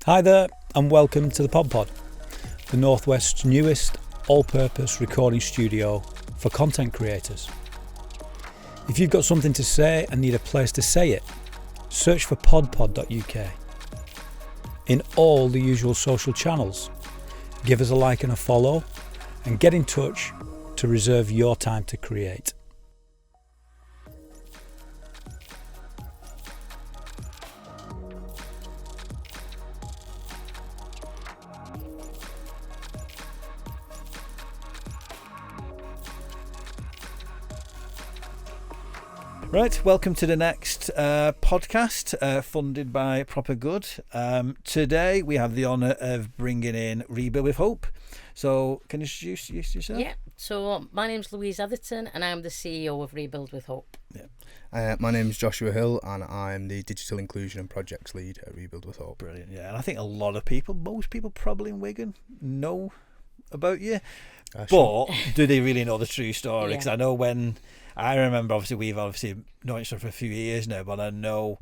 Hi there, and welcome to the Pod Pod, the Northwest's newest all-purpose recording studio for content creators. If you've got something to say and need a place to say it, search for podpod.uk. In all the usual social channels, give us a like and a follow, and get in touch to reserve your time to create. Right, welcome to the next podcast funded by Proper Good. Today we have the honour of bringing in Rebuild with Hope. So can you introduce yourself? Yeah, so my name's Louise Atherton and I'm the CEO of Rebuild with Hope. Yeah. My name's Joshua Hill and I'm the Digital Inclusion and Projects Lead at Rebuild with Hope. Brilliant, yeah. And I think a lot of people, most people probably in Wigan, know about you. But do they really know the true story? Because I know I remember, obviously, we've known each other for a few years now, but I know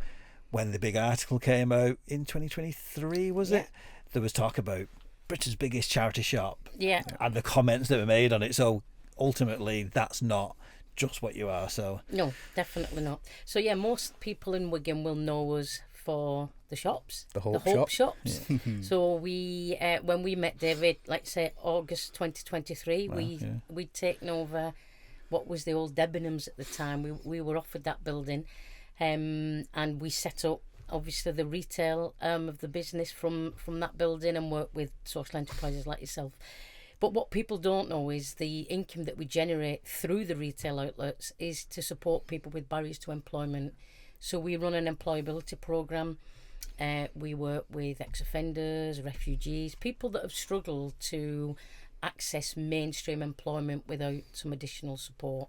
when the big article came out in 2023, was it? There was talk about Britain's biggest charity shop. Yeah. And the comments that were made on it. So ultimately, that's not just what you are. So No, definitely not. So yeah, most people in Wigan will know us for the shops. The Hope shops. Yeah. So we, when we met David, let's say August 2023, we'd taken over what was the old Debenhams at the time. We were offered that building, and we set up obviously the retail of the business from that building and work with social enterprises like yourself. But what people don't know is the income that we generate through the retail outlets is to support people with barriers to employment. So we run an employability programme. We work with ex-offenders, refugees, people that have struggled to access mainstream employment without some additional support.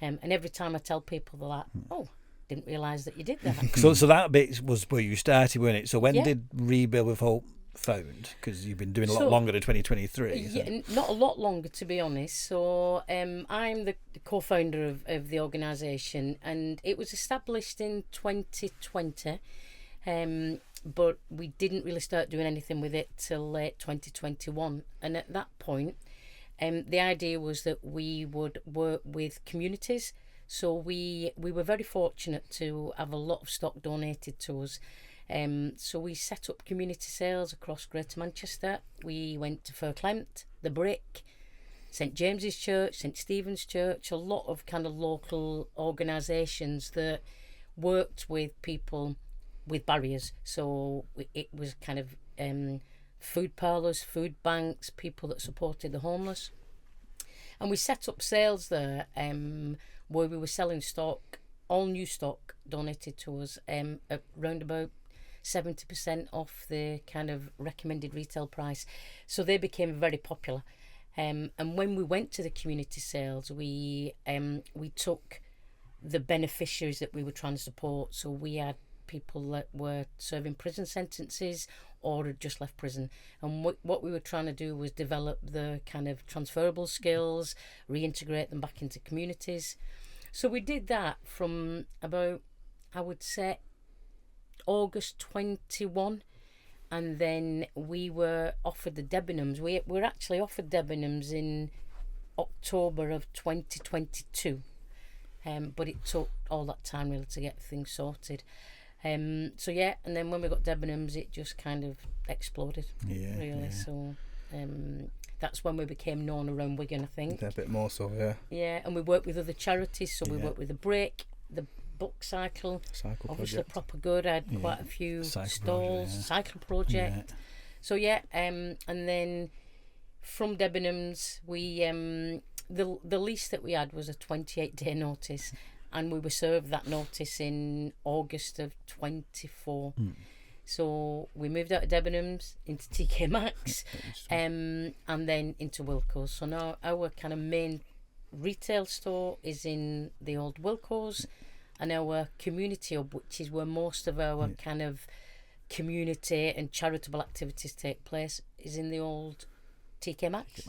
And every time I tell people, they're like, oh, didn't realise that you did that. So that bit was where you started, wasn't it? So when did Rebuild with Hope found? Because you've been doing a lot longer than 2023. Yeah, not a lot longer, to be honest. So I'm the co-founder of the organisation, and it was established in 2020. But we didn't really start doing anything with it till late 2021. And at that point, the idea was that we would work with communities. So we were very fortunate to have a lot of stock donated to us. So we set up community sales across Greater Manchester. We went to Firclent, The Brick, St James's Church, St Stephen's Church, a lot of kind of local organisations that worked with people with barriers. So it was kind of food parlours, food banks, people that supported the homeless. And we set up sales there where we were selling stock, all new stock donated to us at round about 70% off the kind of recommended retail price. So they became very popular. And when we went to the community sales, we took the beneficiaries that we were trying to support. So we had people that were serving prison sentences or had just left prison. And what we were trying to do was develop the kind of transferable skills, reintegrate them back into communities. So we did that from about, I would say, August 21, and then we were offered the Debenhams. We were actually offered Debenhams in October of 2022, but it took all that time really to get things sorted. And then when we got Debenhams, it just kind of exploded, really. So that's when we became known around Wigan, I think. A bit more so, yeah. Yeah, and we work with other charities, so we work with The Brick, the Book Cycle obviously Project. Proper Good had quite a few stalls, Cycle Project. So and then from Debenhams, we the lease that we had was a 28-day notice, and we were served that notice in August of 24. So we moved out of Debenhams into TK Maxx, and then into Wilko's. So now our kind of main retail store is in the old Wilko's, and our community hub, which is where most of our kind of community and charitable activities take place, is in the old TK Maxx.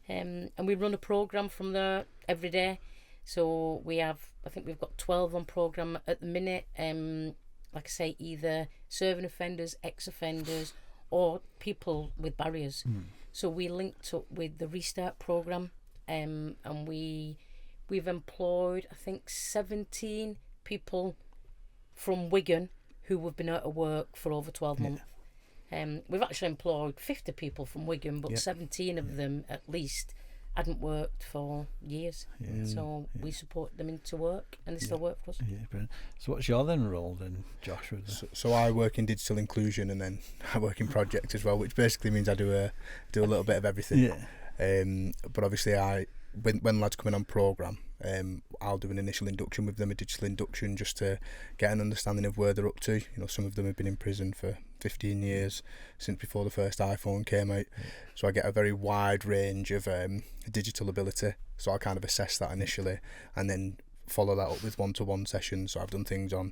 And we run a programme from there every day. So I think we've got 12 on programme at the minute. Like I say, either serving offenders, ex-offenders, or people with barriers. So we linked up with the Restart programme, and we've employed, I think, 17 people from Wigan who have been out of work for over 12 months. We've actually employed 50 people from Wigan, but 17 of them at least hadn't worked for years. So we support them into work, and they still work for us. Brilliant. So what's your then role then, Josh? So I work in digital inclusion, and then I work in project as well, which basically means I do a little bit of everything. But obviously when lads come in on programme, I'll do an initial induction with them, a digital induction, just to get an understanding of where they're up to. Some of them have been in prison for 15 years, since before the first iPhone came out. So I get a very wide range of digital ability. So I kind of assess that initially, and then follow that up with one-to-one sessions. So I've done things on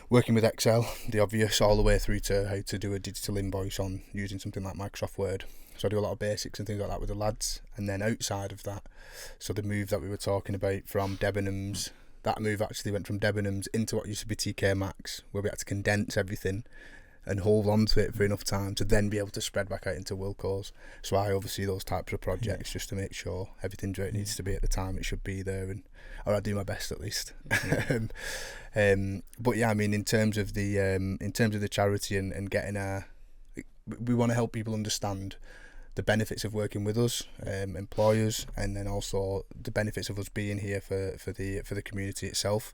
working with Excel, the obvious, all the way through to how to do a digital invoice on using something like Microsoft Word. So I do a lot of basics and things like that with the lads. And then outside of that, so the move that we were talking about from Debenhams, that move actually went from Debenhams into what used to be TK Maxx, where we had to condense everything and hold on to it for enough time to then be able to spread back out into Wilco's. So I oversee those types of projects just to make sure everything's where it needs to be at the time it should be there, or I do my best at least. But yeah, I mean, in terms of the charity and getting we want to help people understand the benefits of working with us, employers, and then also the benefits of us being here for the community itself.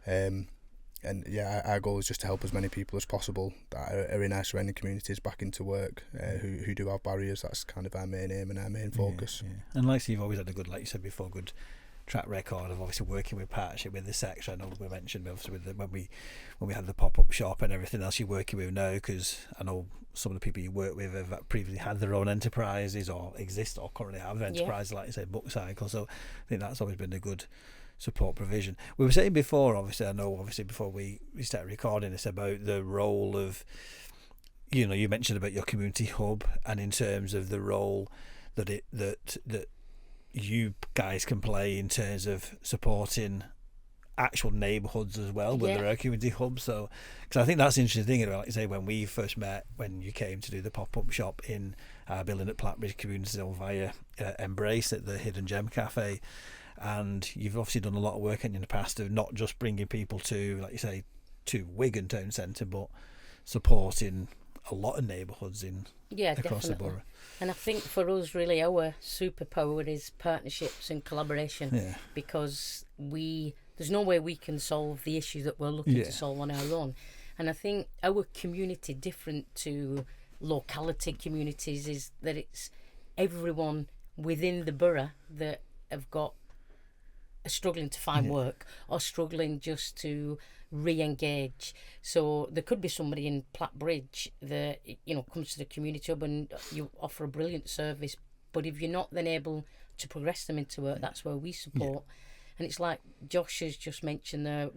And yeah, our goal is just to help as many people as possible that are in our surrounding communities back into work, who do have barriers. That's kind of our main aim and our main focus. And like you've always had a good, like you said before, good track record of obviously working with partnership with the sector. I know we mentioned obviously with when we had the pop-up shop and everything else you're working with now, because I know some of the people you work with have previously had their own enterprises or exist or currently have enterprises, like you said, Book Cycle. So I think that's always been a good support provision. We were saying before, obviously, I know obviously before we started recording this, about the role of, you mentioned about your community hub, and in terms of the role that you guys can play in terms of supporting actual neighbourhoods as well with their community hubs. So, because I think that's the interesting thing, like you say, when we first met, when you came to do the pop-up shop in our building at Plattbridge Community Zone via Embrace at the Hidden Gem Cafe, and you've obviously done a lot of work in the past of not just bringing people to, like you say, to Wigan Town Centre, but supporting a lot of neighbourhoods across the borough. And I think for us, really, our superpower is partnerships and collaboration, because there's no way we can solve the issue that we're looking to solve on our own. And I think our community, different to locality communities, is that it's everyone within the borough that are struggling to find work or struggling just to re-engage. So there could be somebody in Plattbridge that comes to the community hub and you offer a brilliant service, but if you're not then able to progress them into work, that's where we support. And it's like Josh has just mentioned there,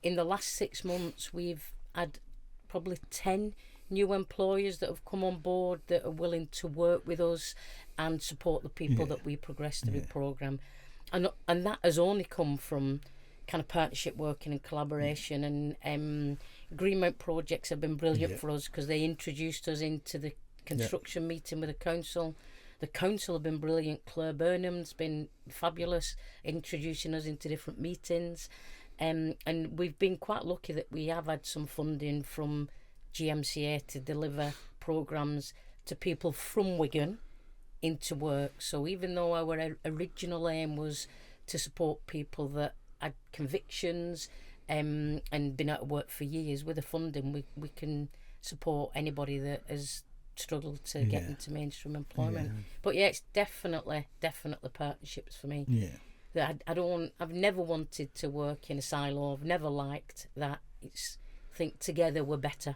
in the last 6 months we've had probably 10 new employers that have come on board that are willing to work with us and support the people that we progress through the programme. And that has only come from kind of partnership working and collaboration. And Greenmount projects have been brilliant for us, because they introduced us into the construction meeting with the council. The council have been brilliant. Claire Burnham's been fabulous, introducing us into different meetings. And we've been quite lucky that we have had some funding from GMCA to deliver programmes to people from Wigan into work. So even though our original aim was to support people that had convictions and been out of work for years, with the funding we can support anybody that has struggled to get into mainstream employment. But it's definitely partnerships for me. That I've never wanted to work in a silo. I've never liked that. It's think together we're better.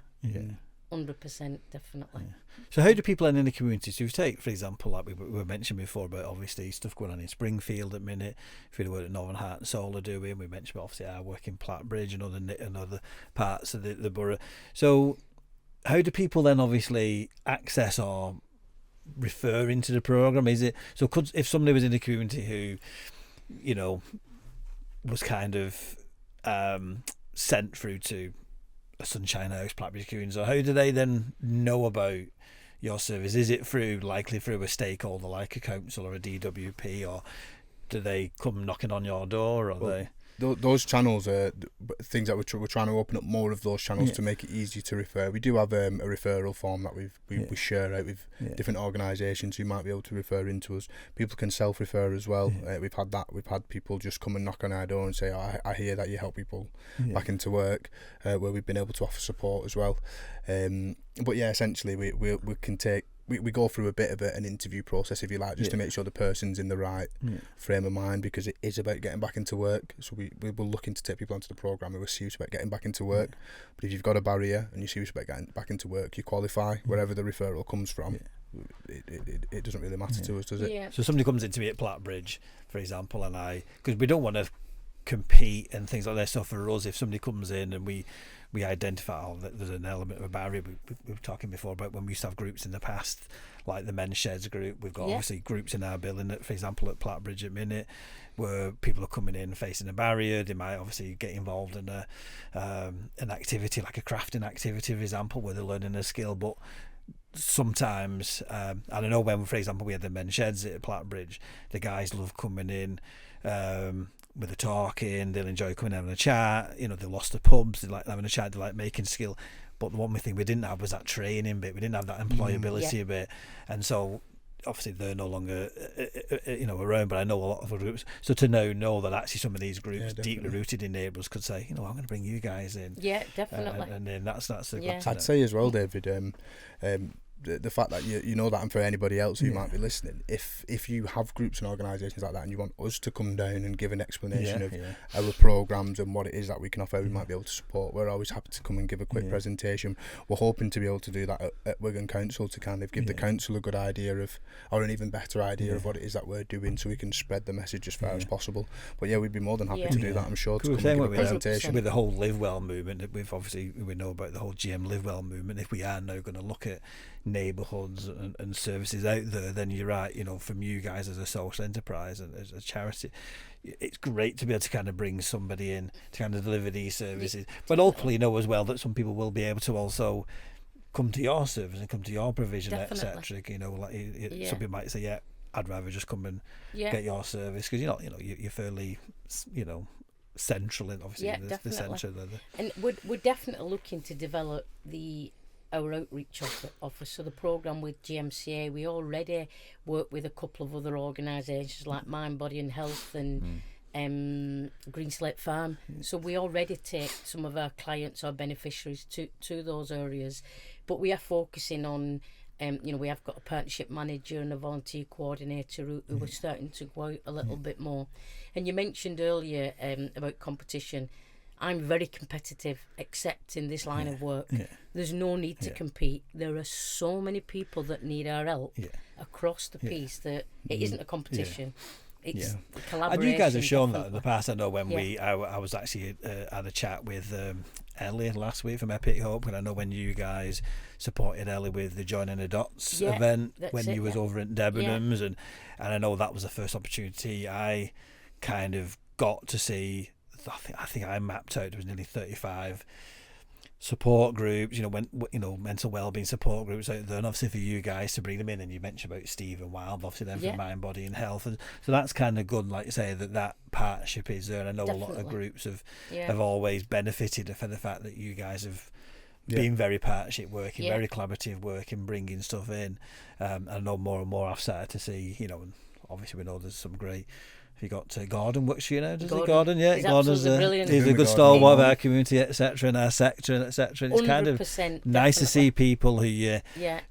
100%, definitely. So how do people in the community, so if you take, for example, like we were mentioned before about obviously stuff going on in Springfield at the minute, if you work at Northern Heart and Soul are doing, we mentioned obviously our work in Plattbridge and other parts of the borough. So how do people then obviously access or refer into the programme? Is it, so if somebody was in the community who, was kind of sent through to a Sunshine House, Blackbridge Queen. So how do they then know about your service? Is it likely through a stakeholder like a council or a DWP, or do they come knocking on your door, or those channels are things that we're trying to open up more of those channels to make it easier to refer. We do have a referral form that we share out with different organisations who might be able to refer into us. People can self-refer as well. We've had people just come and knock on our door and say, I hear that you help people back into work, where we've been able to offer support as well. But yeah, essentially we can take. We go through a bit of an interview process, if you like, just to make sure the person's in the right frame of mind, because it is about getting back into work. So we're looking to take people onto the programme who are serious about getting back into work. But if you've got a barrier and you're serious about getting back into work, you qualify wherever the referral comes from. It doesn't really matter to us, does it? Yeah. So somebody comes into me at Blackbridge, for example, and because we don't want to compete and things like that. So for us, if somebody comes in and we identify that there's an element of a barrier, we were talking before about when we used to have groups in the past, like the men's sheds group. We've got obviously groups in our building, for example, at Blackbridge at minute, where people are coming in facing a barrier. They might obviously get involved in an activity like a crafting activity, for example, where they're learning a skill. But sometimes, I don't know, when, for example, we had the men's sheds at Blackbridge, the guys love coming in with the talking. They'll enjoy coming and having a chat. You know, they lost the pubs, they like having a chat, they like making skill. But the one thing we didn't have was that training bit. We didn't have that employability bit, and so obviously they're no longer around. But I know a lot of groups. So to know that actually some of these groups, deeply rooted in neighbours, could say, I'm going to bring you guys in. Yeah, definitely. And then that's a good. I'd say as well, David. The fact that you know that, and for anybody else who might be listening, if you have groups and organisations like that and you want us to come down and give an explanation of our programmes and what it is that we can offer, we might be able to support. We're always happy to come and give a quick presentation. We're hoping to be able to do that at Wigan Council, to kind of give the council a good idea of, or an even better idea of what it is that we're doing, so we can spread the message as far as possible. But we'd be more than happy to do that, I'm sure, to come and give a presentation. With the whole Live Well movement, we know about the whole GM Live Well movement. If we are now going to look at neighbourhoods and services out there, then you're right, from you guys as a social enterprise and as a charity, it's great to be able to kind of bring somebody in to kind of deliver these services, but ultimately know as well that some people will be able to also come to your service and come to your provision, etc. Some people might say, I'd rather just come and get your service, because you're fairly central in, obviously, the centre. And we're definitely looking to develop our outreach office. So the programme with GMCA, we already work with a couple of other organisations like Mind, Body and Health and Green Slate Farm. So we already take some of our clients or beneficiaries to those areas, but we are focusing on we have got a partnership manager and a volunteer coordinator who are starting to go out a little bit more. And you mentioned earlier about competition. I'm very competitive, except in this line of work. There's no need to compete. There are so many people that need our help across the piece that it isn't a competition. It's collaboration. And you guys have shown that in the past. I know when I was actually had a chat with Ellie last week from Epic Hope, and I know when you guys supported Ellie with the Joining the Dots event when you was over at Debenhams, and I know that was the first opportunity I kind of got to see. I think I mapped out there was nearly 35 support groups, mental wellbeing support groups out there, and obviously for you guys to bring them in, and you mentioned about Stephen Wild, obviously then for Mind, Body and Health, and so that's kind of good, like you say, that partnership is there. And I know a lot of groups have always benefited from the fact that you guys have been very partnership working, very collaborative working, bringing stuff in. I know more and more I've started to see, and obviously we know there's some great. You got Gordon works for you now, does he? Gordon, Gordon's he's a good stalwart of our community, etc., and our sector, and etc. And it's kind of nice to see people who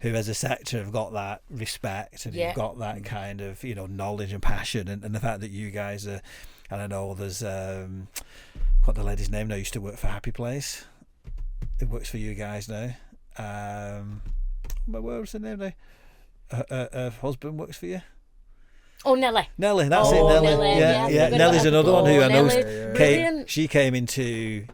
as a sector have got that respect and you've got that kind of knowledge and passion, and the fact that you guys are. And I know there's what the lady's name now used to work for Happy Place. It works for you guys now. What was her name now? Her husband works for you. Oh, Nelly, that's it, Nelly. Yeah. Nelly's another one who I know Brilliant. she came into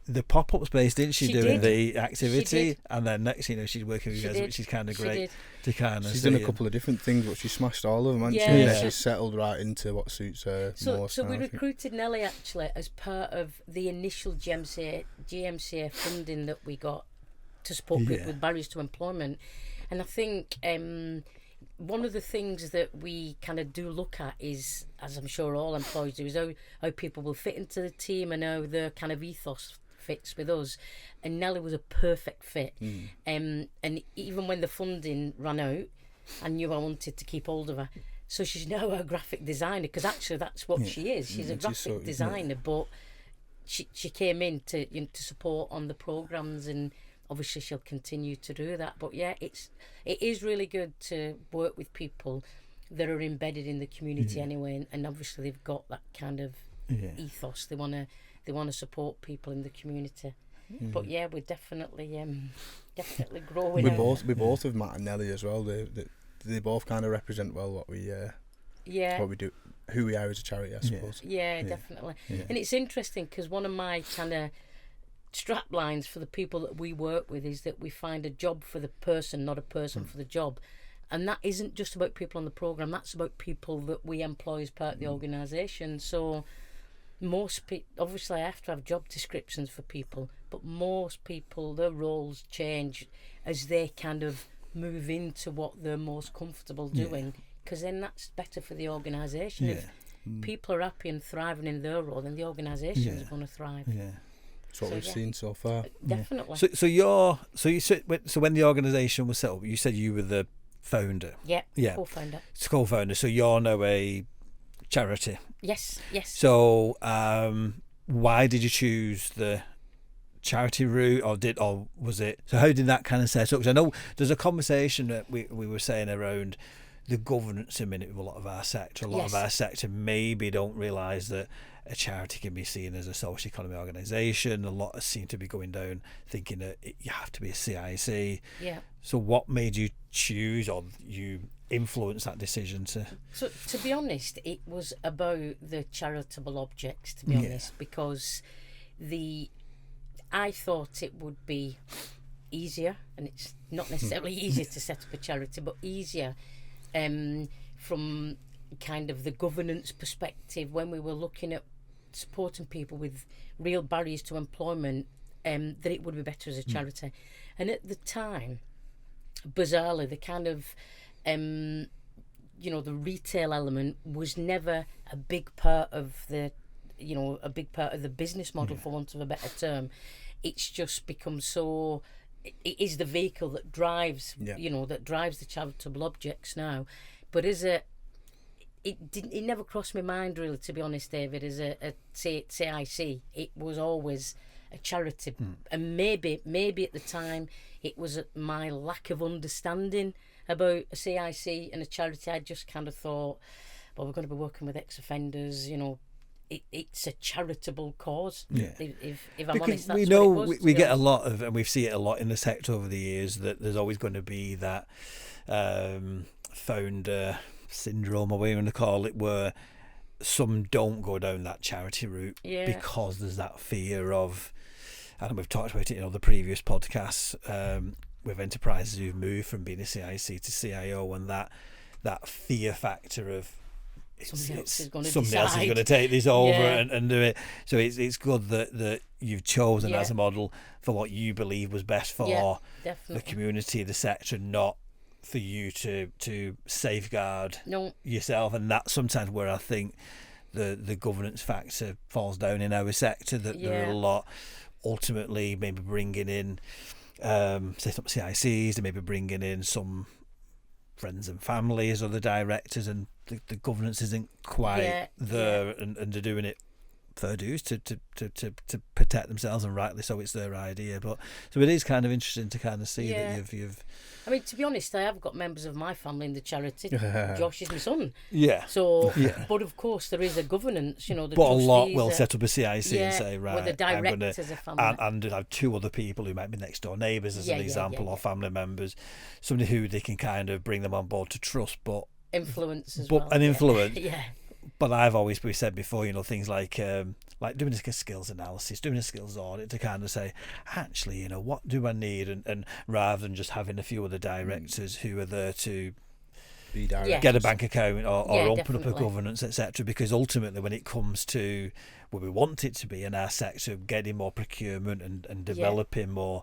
the pop-up space, didn't she, She doing did. the activity? did. And then next, she's working with you guys, which is kind of She great did. to kind of She's see. done a couple of different things, but she smashed all of them, hasn't she? Yeah. And she's settled right into what suits her most. So now, we I think. recruited Nellie actually as part of the initial GMCA funding that we got to support people with barriers to employment. And I think one of the things that we kind of do look at is, as I'm sure all employees do, is how people will fit into the team and how their kind of ethos fits with us. And Nellie was a perfect fit. And even when the funding ran out, I knew I wanted to keep hold of her. So she's now a graphic designer, because actually that's what she is. She's a graphic designer, but she came in to support on the programmes, and obviously she'll continue to do that. But yeah, it is really good to work with people that are embedded in the community anyway, and obviously they've got that kind of ethos. They want to support people in the community. But yeah, we're definitely growing. We both of Matt and Nellie as well. They both kind of represent well what we do, who we are as a charity, I suppose. Yeah, definitely. And it's interesting because one of my kind of strap lines for the people that we work with is that we find a job for the person, not a person for the job. And that isn't just about people on the programme, that's about people that we employ as part of the organisation. So most people, obviously I have to have job descriptions for people, but most people, their roles change as they kind of move into what they're most comfortable doing, because then that's better for the organisation. If people are happy and thriving in their role, then the organisation is going to thrive. That's what we've seen so far. Definitely. So when the organisation was set up, you said you were the founder. Yeah. Co-founder. Co-founder. So you're now a charity. Yes. So why did you choose the charity route, or was it? So how did that kind of set up? Because I know there's a conversation that we were saying around the governance in a minute with a lot of our sector. A lot of our sector maybe don't realise that a charity can be seen as a social economy organisation. A lot seem to be going down thinking that you have to be a CIC. Yeah. So what made you choose, or you influence that decision to? So to be honest, it was about the charitable objects, to be honest, because I thought it would be easier, and it's not necessarily easier to set up a charity, but easier from kind of the governance perspective when we were looking at supporting people with real barriers to employment, that it would be better as a charity. And at the time, bizarrely, the kind of the retail element was never a big part of the business model, for want of a better term. It's just become so. It is the vehicle that drives, that drives the charitable objects now. But it never crossed my mind really, to be honest, David, as a CIC. It was always a charity, and maybe at the time it was my lack of understanding about a CIC and a charity. I just kind of thought, well, we're going to be working with ex-offenders, it's a charitable cause. If I'm honest, that's we know what it was, we get a lot of, and we see it a lot in the sector over the years, that there's always going to be that founder syndrome, or whatever you want to call it, where some don't go down that charity route because there's that fear of, and we've talked about it in other previous podcasts, with enterprises who've moved from being a CIC to CIO, and that fear factor of somebody else is going to take this over and do it. So it's good that you've chosen as a model for what you believe was best for the community, the sector, not for you to safeguard yourself. And that's sometimes where I think the governance factor falls down in our sector, that there are a lot ultimately maybe bringing in set up CICs, they may be bringing in some friends and family as other directors, and the governance isn't quite there, and they're doing it fair dues to protect themselves, and rightly so, it's their idea. But so it is kind of interesting to kind of see that you've I mean, to be honest, I have got members of my family in the charity. Josh is my son. So but of course there is a governance, the but a lot will set up a CIC and say, right, the directors of family, and have two other people who might be next door neighbours as an example, or family members, somebody who they can kind of bring them on board to trust, but influence as well. An influence. But I've always said before, things like doing a skills analysis, doing a skills audit to kind of say, actually, what do I need, and rather than just having a few other directors who are there to Be direct. get a bank account or open up a definitely. governance, etc. Because ultimately, when it comes to what we want it to be in our sector, getting more procurement and developing more,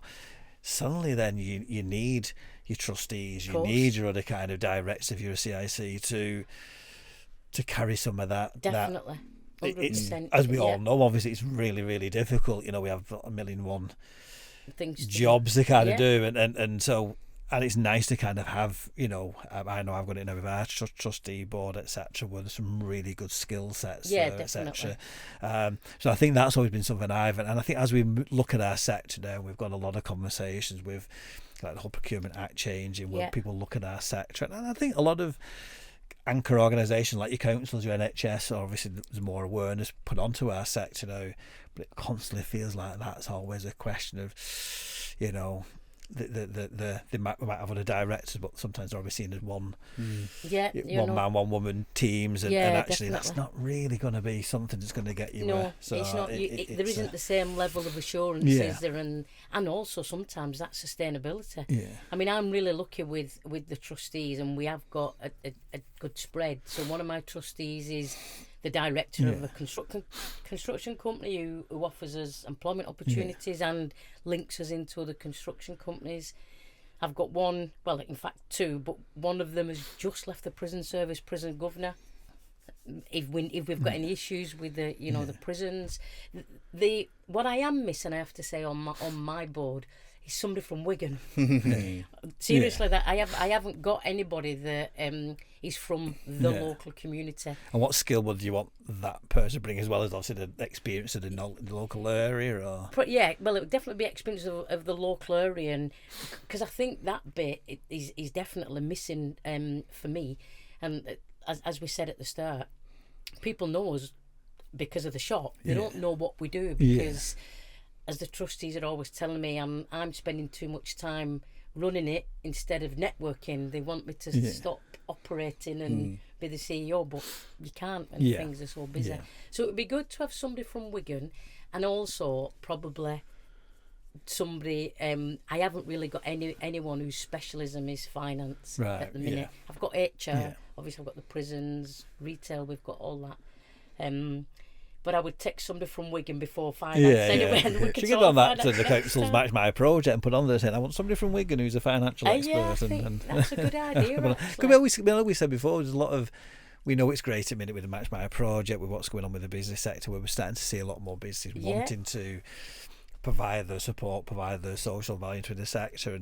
suddenly then you need your trustees, you need your other kind of directors if you're a CIC to carry some of that. Definitely. 100%. As we all know, obviously it's really, really difficult. We have a million and one Things jobs to kind of do, and so. And it's nice to kind of have, I know I've got it now with our trustee board, etc., where there's some really good skill sets, etc. So I think that's always been something and I think as we look at our sector now, we've got a lot of conversations with like the whole Procurement Act changing, where people look at our sector, and I think a lot of anchor organisations like your councils, your NHS, obviously there's more awareness put onto our sector now, but it constantly feels like that's always a question of, they might have other directors, but sometimes they're obviously seen as one man, one woman teams, and actually that's not really going to be something that's going to get you. So it's not. There isn't the same level of assurance, is there? And also sometimes that sustainability. Yeah. I mean, I'm really lucky with the trustees, and we have got a good spread. So one of my trustees is the director of a construction company who offers us employment opportunities and links us into other construction companies. I've got one, well, in fact two, but one of them has just left the prison service, prison governor. If we've got any issues with the the prisons, what I am missing, I have to say, on my board is somebody from Wigan. Seriously, that I haven't got anybody that is from the local community. And what skill would you want that person to bring, as well as obviously the experience of the local area? Or? Well, it would definitely be experience of the local area, and because I think that bit is definitely missing for me. And as we said at the start, people know us because of the shop. They don't know what we do because. As the trustees are always telling me, I'm spending too much time running it instead of networking. They want me to stop operating and be the CEO, but you can't when things are so busy. So it would be good to have somebody from Wigan, and also probably somebody. I haven't really got anyone whose specialism is finance at the minute. I've got HR, obviously I've got the prisons, retail. We've got all that. But I would take somebody from Wigan before finance anyway. And we should get on that to the council's Match My Project and put on there saying, I want somebody from Wigan who's a financial expert. I think that's a good idea. Like we said before, there's a lot of, we know it's great at the minute with the Match My Project, with what's going on with the business sector, where we're starting to see a lot more businesses wanting to provide their support, provide their social value to the sector.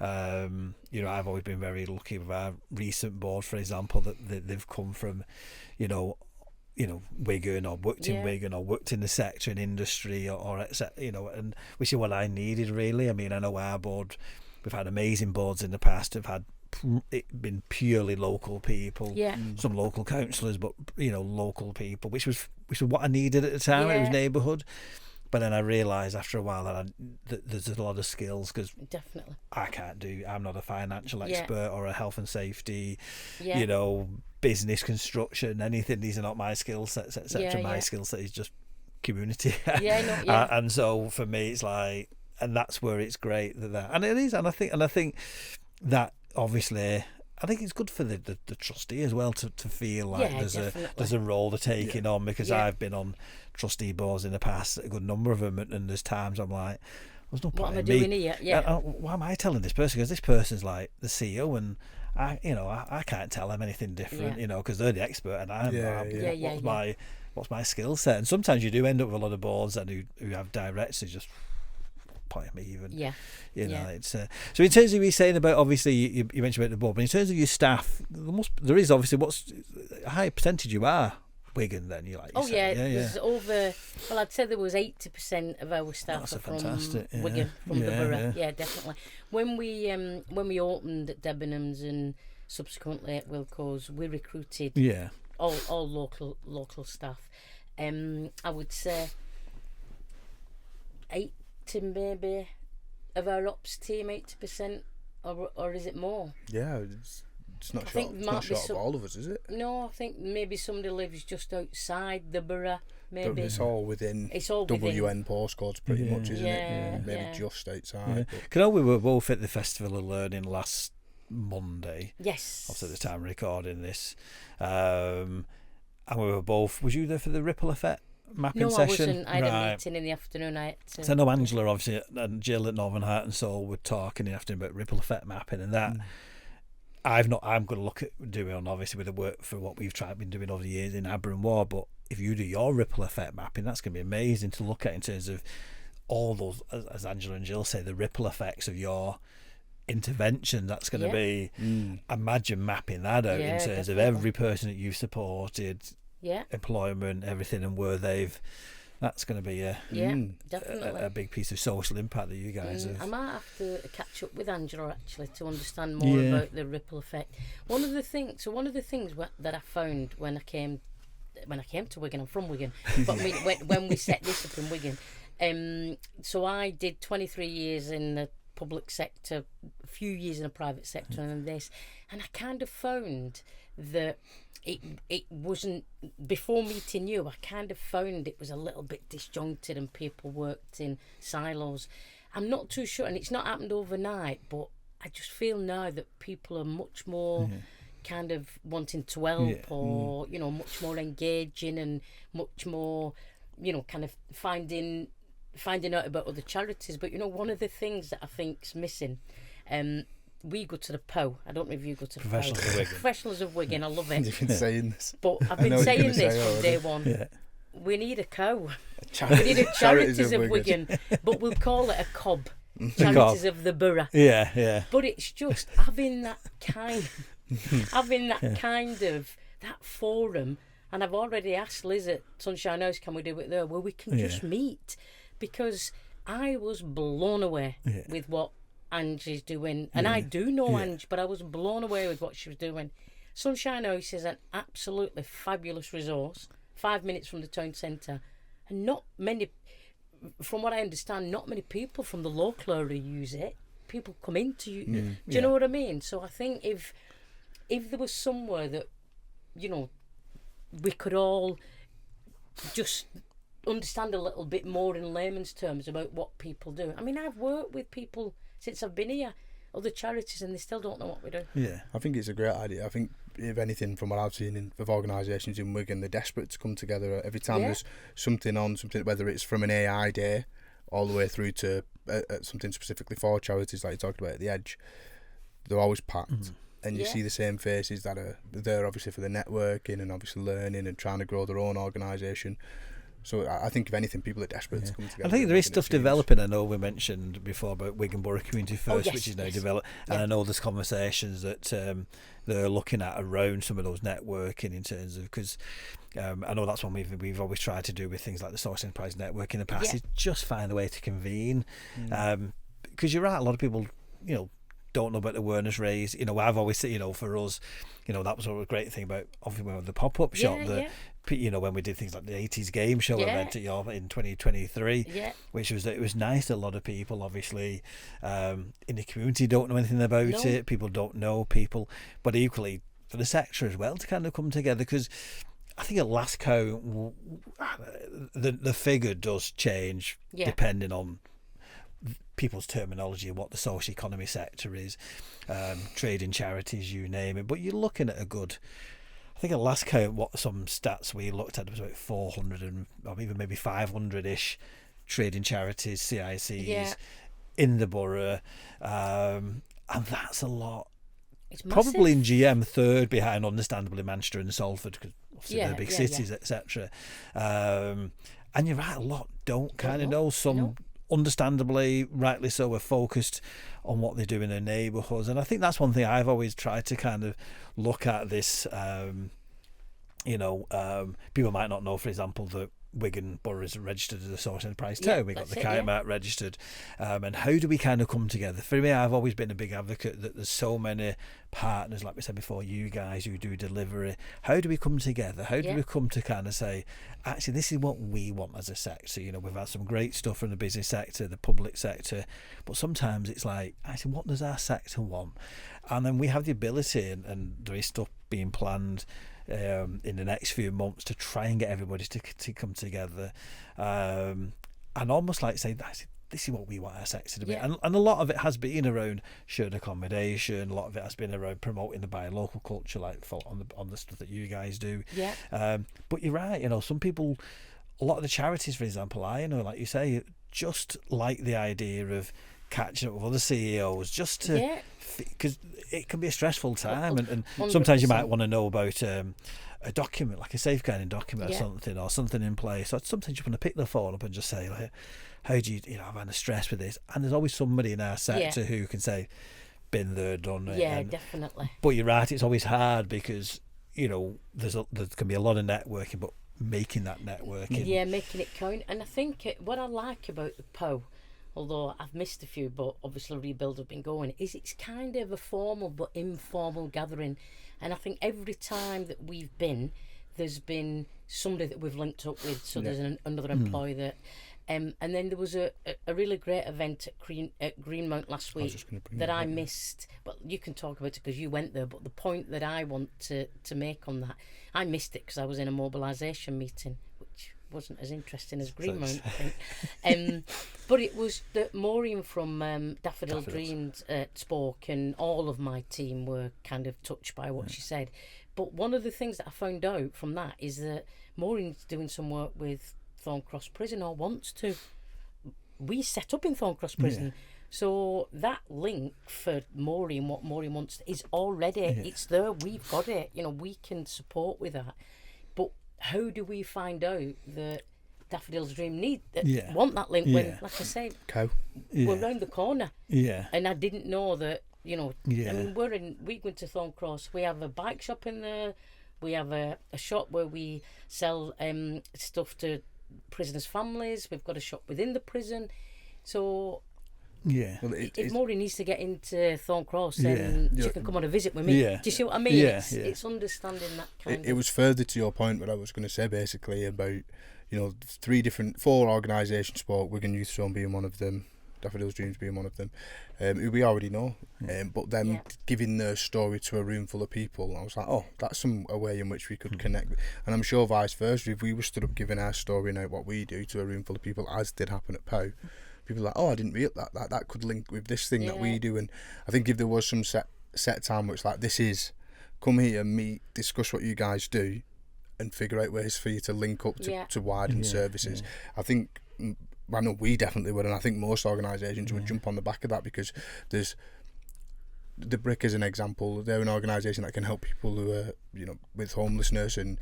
And I've always been very lucky with our recent board, for example, that they've come from, Wigan, or worked in Wigan, or worked in the sector and industry, or and which is what I needed, really. I mean, I know our board, we've had amazing boards in the past, have had been purely local people, some local councillors, but local people, which was what I needed at the time. It was neighbourhood. But then I realised after a while that there's a lot of skills, because definitely I'm not a financial expert or a health and safety, business construction, anything. These are not my skill sets, etc. My skill set is just community. And so for me, it's like, and that's where it's great that and it is, and I think that obviously. I think it's good for the trustee as well to feel like there's a role they're taking on, because I've been on trustee boards in the past, a good number of them, and there's times I'm like, there's no point in me. Doing here? Why am I telling this person? Because this person's like the CEO, and I can't tell them anything different, because they're the expert, and I'm what's my skill set? And sometimes you do end up with a lot of boards that who have directors just point me even. It's so in terms of you saying about, obviously you mentioned about the board, but in terms of your staff, there is obviously, what's a high percentage you are Wigan then, there's over, well, I'd say there was 80% of our staff are from Wigan, from the borough. Definitely. When we opened at Debenhams and subsequently at Wilco's, we recruited all local staff. I would say 80 maybe of our ops team, 80%, or is it more? Yeah, it's It's not I short. think It's might not be short some- of all of us, is it? No, I think maybe somebody lives just outside the borough. But Maybe it's all within it's all within. WN postcodes, pretty much, isn't Yeah, it? Maybe yeah. just Yeah. outside. But Because we were both at the Festival of Learning last Monday. Yes. Obviously, at the time of recording this, and we were both. Was you there for the ripple effect mapping No, I session? wasn't. I had a meeting in the afternoon. I had to, So I know Angela, obviously, and Jill at Northern Heart and Soul were talking in the afternoon about ripple effect mapping, and that. I'm going to look at doing on obviously with the work for what we've been doing over the years in Aber and War, but if you do your ripple effect mapping, that's going to be amazing to look at in terms of all those, as Angela and Jill say, the ripple effects of your intervention. That's going to be, imagine mapping that out in terms of every person that you've supported, employment, everything, and where they've. That's going to be definitely a big piece of social impact that you guys have. I might have to catch up with Angela actually to understand more about the ripple effect. One of the things that I found when I came to Wigan, I'm from Wigan, but when we set this up in Wigan, so I did 23 years in the public sector, a few years in the private sector, and I kind of found that it wasn't, before meeting you, I kind of found it was a little bit disjointed and people worked in silos. I'm not too sure, and it's not happened overnight, but I just feel now that people are much more kind of wanting to help or, you know, much more engaging and much more, you know, kind of finding out about other charities. But, you know, one of the things that I think's missing, we go to the PO. I don't know if you go to the Professionals PO. of Wigan. Professionals of Wigan, I love it. you've been saying this. But I've I know been what you're saying gonna this say from already. day one. Yeah. We need a co. Charities, We need a charities of Wigan, but we'll call it a cob. Charities of the borough. Yeah. But it's just having that kind of that forum. And I've already asked Liz at Sunshine House, can we do it there, where we can just meet, because I was blown away with what Angie's doing, and I do know Ange, but I was blown away with what she was doing. Sunshine House is an absolutely fabulous resource, 5 minutes from the town centre, and not many, from what I understand, not many people from the local area use it. People come into you. Do you know what I mean? So I think if there was somewhere that, you know, we could all just understand a little bit more in layman's terms about what people do. I mean, I've worked with people since I've been here, other charities, and they still don't know what we do. Yeah. I think it's a great idea. I think, if anything, from what I've seen of organisations in Wigan, they're desperate to come together. Every time there's something on, whether it's from an AI day all the way through to something specifically for charities, like you talked about at the Edge, they're always packed. And you see the same faces that are there, obviously, for the networking and obviously learning and trying to grow their own organisation. So I think, if anything, people are desperate to come together. I think there is stuff developing. I know we mentioned before about Wigan Borough Community First, which is now developed. And I know there's conversations that they're looking at around some of those networking in terms of, because I know that's one we've always tried to do with things like the Social Enterprise Network in the past, is just find a way to convene. Because you're right, a lot of people, you know, don't know about awareness raise. You know, I've always said, you know, for us, you know, that was a great thing about, obviously, the pop-up shop, you know, when we did things like the 80s game show event at your in 2023, which was that it was nice that a lot of people, obviously, in the community don't know anything about it. People don't know people, but equally for the sector as well to kind of come together, because I think at last count, the figure does change depending on people's terminology of what the social economy sector is, trading charities, you name it. But you're looking at a good, I think at last count, what some stats we looked at was about 400 or even maybe 500-ish trading charities, CICs in the borough, and that's a lot. It's probably in GM third behind, understandably, Manchester and Salford, because obviously they're big cities, etc. And you're right, a lot don't kind of know. Some understandably, rightly so, are focused on what they do in their neighbourhoods. And I think that's one thing I've always tried to kind of look at this, you know, people might not know, for example, that Wigan Borough is registered as a social enterprise too. Yeah, We've got the that's it, Kite Mart registered. And how do we kind of come together? For me, I've always been a big advocate that there's so many partners, like we said before, you guys who do delivery. How do we come together? How do we come to kind of say, actually, this is what we want as a sector? You know, we've had some great stuff from the business sector, the public sector, but sometimes it's like, actually, what does our sector want? And then we have the ability, and there is stuff being planned in the next few months to try and get everybody to come together, and almost like say, this is what we want our sector to be. And a lot of it has been around shared accommodation. A lot of it has been around promoting the buy local culture, like on the stuff that you guys do. But you're right, you know, some people, a lot of the charities, for example, I know, like you say, just like the idea of catching up with other CEOs just to, because it can be a stressful time, and sometimes you might want to know about a document, like a safeguarding document or something in place. So sometimes you want to pick the phone up and just say, like, how do you know, I'm under stress with this, and there's always somebody in our sector who can say, been there, done it. Definitely. But you're right, it's always hard because, you know, there can be a lot of networking, but making that networking, making it count. And I think what I like about the PO, although I've missed a few, but obviously rebuild have been going, is it's kind of a formal but informal gathering. And I think every time that we've been, there's been somebody that we've linked up with. So there's another employee that, and then there was a really great event at Greenmount last week that I missed. But you can talk about it because you went there. But the point that I want to make on that, I missed it because I was in a mobilisation meeting, which wasn't as interesting as Greenmount, I think. But it was that Maureen from Daffodils Dreams spoke, and all of my team were kind of touched by what she said. But one of the things that I found out from that is that Maureen's doing some work with Thorncross Prison, or wants to. We set up in Thorncross Prison. So that link for Maureen, what Maureen wants, is already, it's there, we've got it. You know, we can support with that. But how do we find out that Daffodils Dream want that link when, like I say, we're round the corner? And I didn't know that, you know, I mean, we went to Thorncross, we have a bike shop in there, we have a shop where we sell stuff to prisoners' families, we've got a shop within the prison. So well, if Maureen needs to get into Thorncross, then she can come on a visit with me. Do you see what I mean? It's understanding that kind of... It was further to your point what I was going to say, basically, about, you know, 4 organisations spoke, Wigan Youth Zone being one of them, Daffodils Dreams being one of them, who we already know, but then giving their story to a room full of people, I was like, oh, that's a way in which we could connect. And I'm sure vice versa, if we were stood up giving our story and out what we do to a room full of people, as did happen at POW, people are like, oh, I didn't realise that could link with this thing that we do. And I think if there was some set time where it's like, this is, come here, meet, discuss what you guys do, and figure out ways for you to link up to widen services. I think, I know we definitely would, and I think most organisations would jump on the back of that, because there's the Brick as an example. They're an organisation that can help people who are, you know, with homelessness and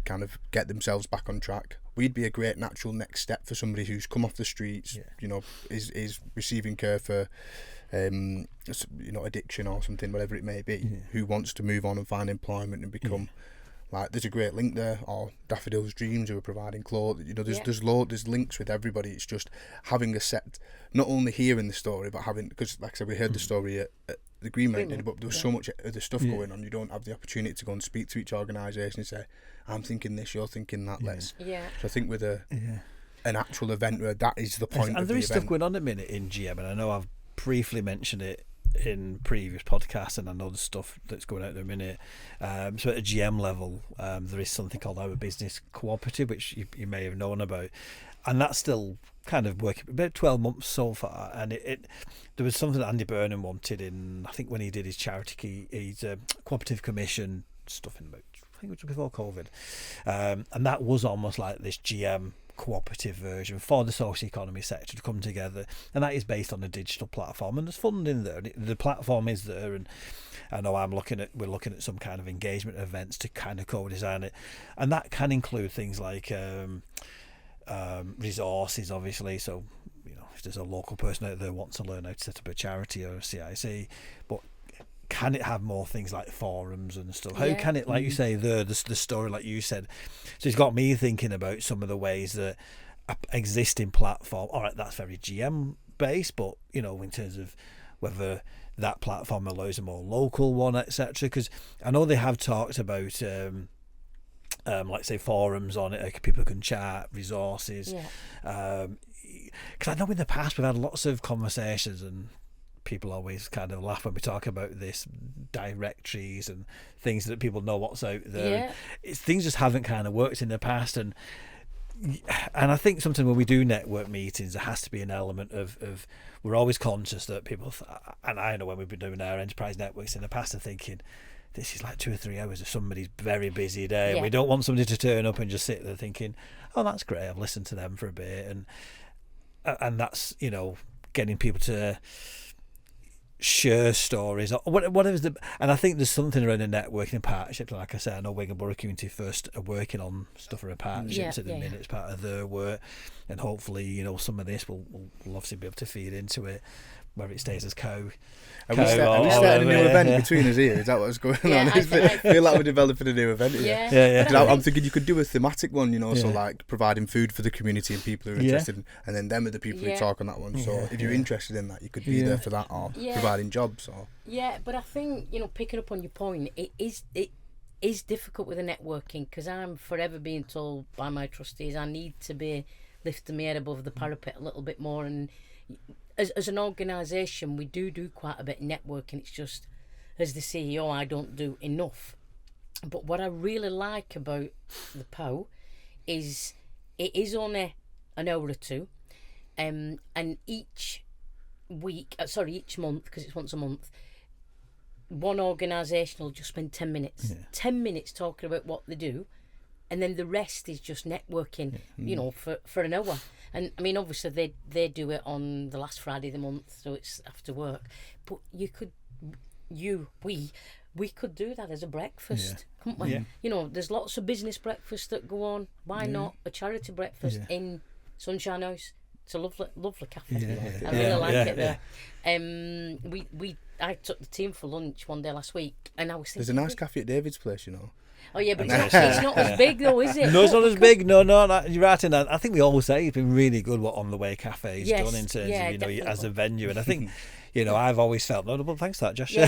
kind of get themselves back on track. We'd be a great natural next step for somebody who's come off the streets, you know, is receiving care for you know, addiction or something, whatever it may be, who wants to move on and find employment and become like, there's a great link there. Or Daffodils Dreams, who are providing clothes. You know, there's links with everybody. It's just having a set, not only hearing the story, but having, because like I said, we heard the story at the Greenmount, but there was so much other stuff going on. You don't have the opportunity to go and speak to each organisation and say, I'm thinking this, you're thinking that. Let's. So I think with an actual event where that is the point. And there is stuff going on at the minute in GM, and I know I've briefly mentioned it in previous podcasts, and I know the stuff that's going out at the minute. So at a GM level, there is something called Our Business Cooperative, which you may have known about, and that's still kind of working about 12 months so far. And there was something that Andy Burnham wanted in, I think when he did his charity, his cooperative commission stuff in about, I think it was before COVID, and that was almost like this GM cooperative version for the social economy sector to come together, and that is based on a digital platform, and there's funding there, and the platform is there, and I know we're looking at some kind of engagement events to kind of co-design it, and that can include things like resources, obviously. So, you know, if there's a local person out there who wants to learn how to set up a charity or a CIC, but can it have more things like forums and stuff? How can it, like you say, the story, like you said? So it's got me thinking about some of the ways that existing platform, all right, that's very GM based, but you know, in terms of whether that platform allows a more local one, etc. Because I know they have talked about like say forums on it, like people can chat resources. Because I know in the past we've had lots of conversations and people always kind of laugh when we talk about this, directories and things that people know what's out there. Things just haven't kind of worked in the past, and I think sometimes when we do network meetings, there has to be an element of we're always conscious that people, and I know when we've been doing our enterprise networks in the past, are thinking, this is like 2 or 3 hours of somebody's very busy day. We don't want somebody to turn up and just sit there thinking, oh, that's great, I've listened to them for a bit, and that's, you know, getting people to share stories or whatever's and I think there's something around a networking partnership. Like I said, I know Wigan Borough Community First are working on stuff for a partnerships at the minute. It's part of their work, and hopefully, you know, some of this will obviously be able to feed into it, whether it stays as Are we starting a new event between us here? Is that what's going on? I feel like we're developing a new event here. I'm thinking you could do a thematic one, you know, so like providing food for the community and people who are interested in, and then them are the people who talk on that one. So if you're interested in that, you could be there for that, or providing jobs. Or but I think, you know, picking up on your point, it is difficult with the networking, because I'm forever being told by my trustees I need to be lifting my head above the parapet a little bit more, and as an organisation, we do quite a bit of networking. It's just, as the CEO, I don't do enough. But what I really like about the POW is it is only an hour or two, and each month, because it's once a month, one organisation will just spend 10 minutes. 10 minutes talking about what they do, and then the rest is just networking, you know, for an hour. And I mean, obviously they do it on the last Friday of the month, so it's after work. But we could do that as a breakfast, couldn't we? You know, there's lots of business breakfasts that go on. Why not a charity breakfast in Sunshine House? It's a lovely cafe. I really like it there. I took the team for lunch one day last week, and I was thinking, there's a nice cafe at David's place, you know. Oh yeah, but it's not as big though, is it? No, it's not as big. No, you're right in that. I think we always say it's been really good what On the Way Cafe's done in terms of, you know, definitely, as a venue. And I think, you know, I've always felt notable. Thanks for that, Josh. You're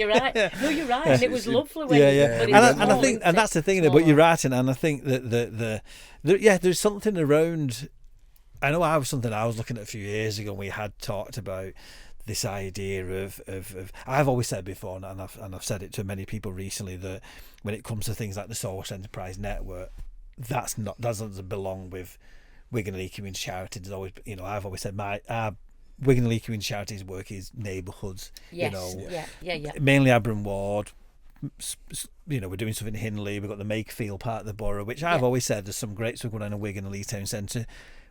right. No, you're right. And it was lovely when and I think, and that's the thing, but you're right, and I think that there's something around. I know I was looking at a few years ago, and we had talked about this idea of I've always said before, and I've said it to many people recently, that when it comes to things like the Social Enterprise Network, that doesn't belong with Wigan and Leigh Community Charities. There's always, you know, I've always said our Wigan and Leigh Community Charities work is neighbourhoods. You know, mainly Abram Ward. You know, we're doing something in Hindley. We've got the Makefield part of the borough, which I've always said there's some great stuff going on in Wigan and Leigh Town Centre.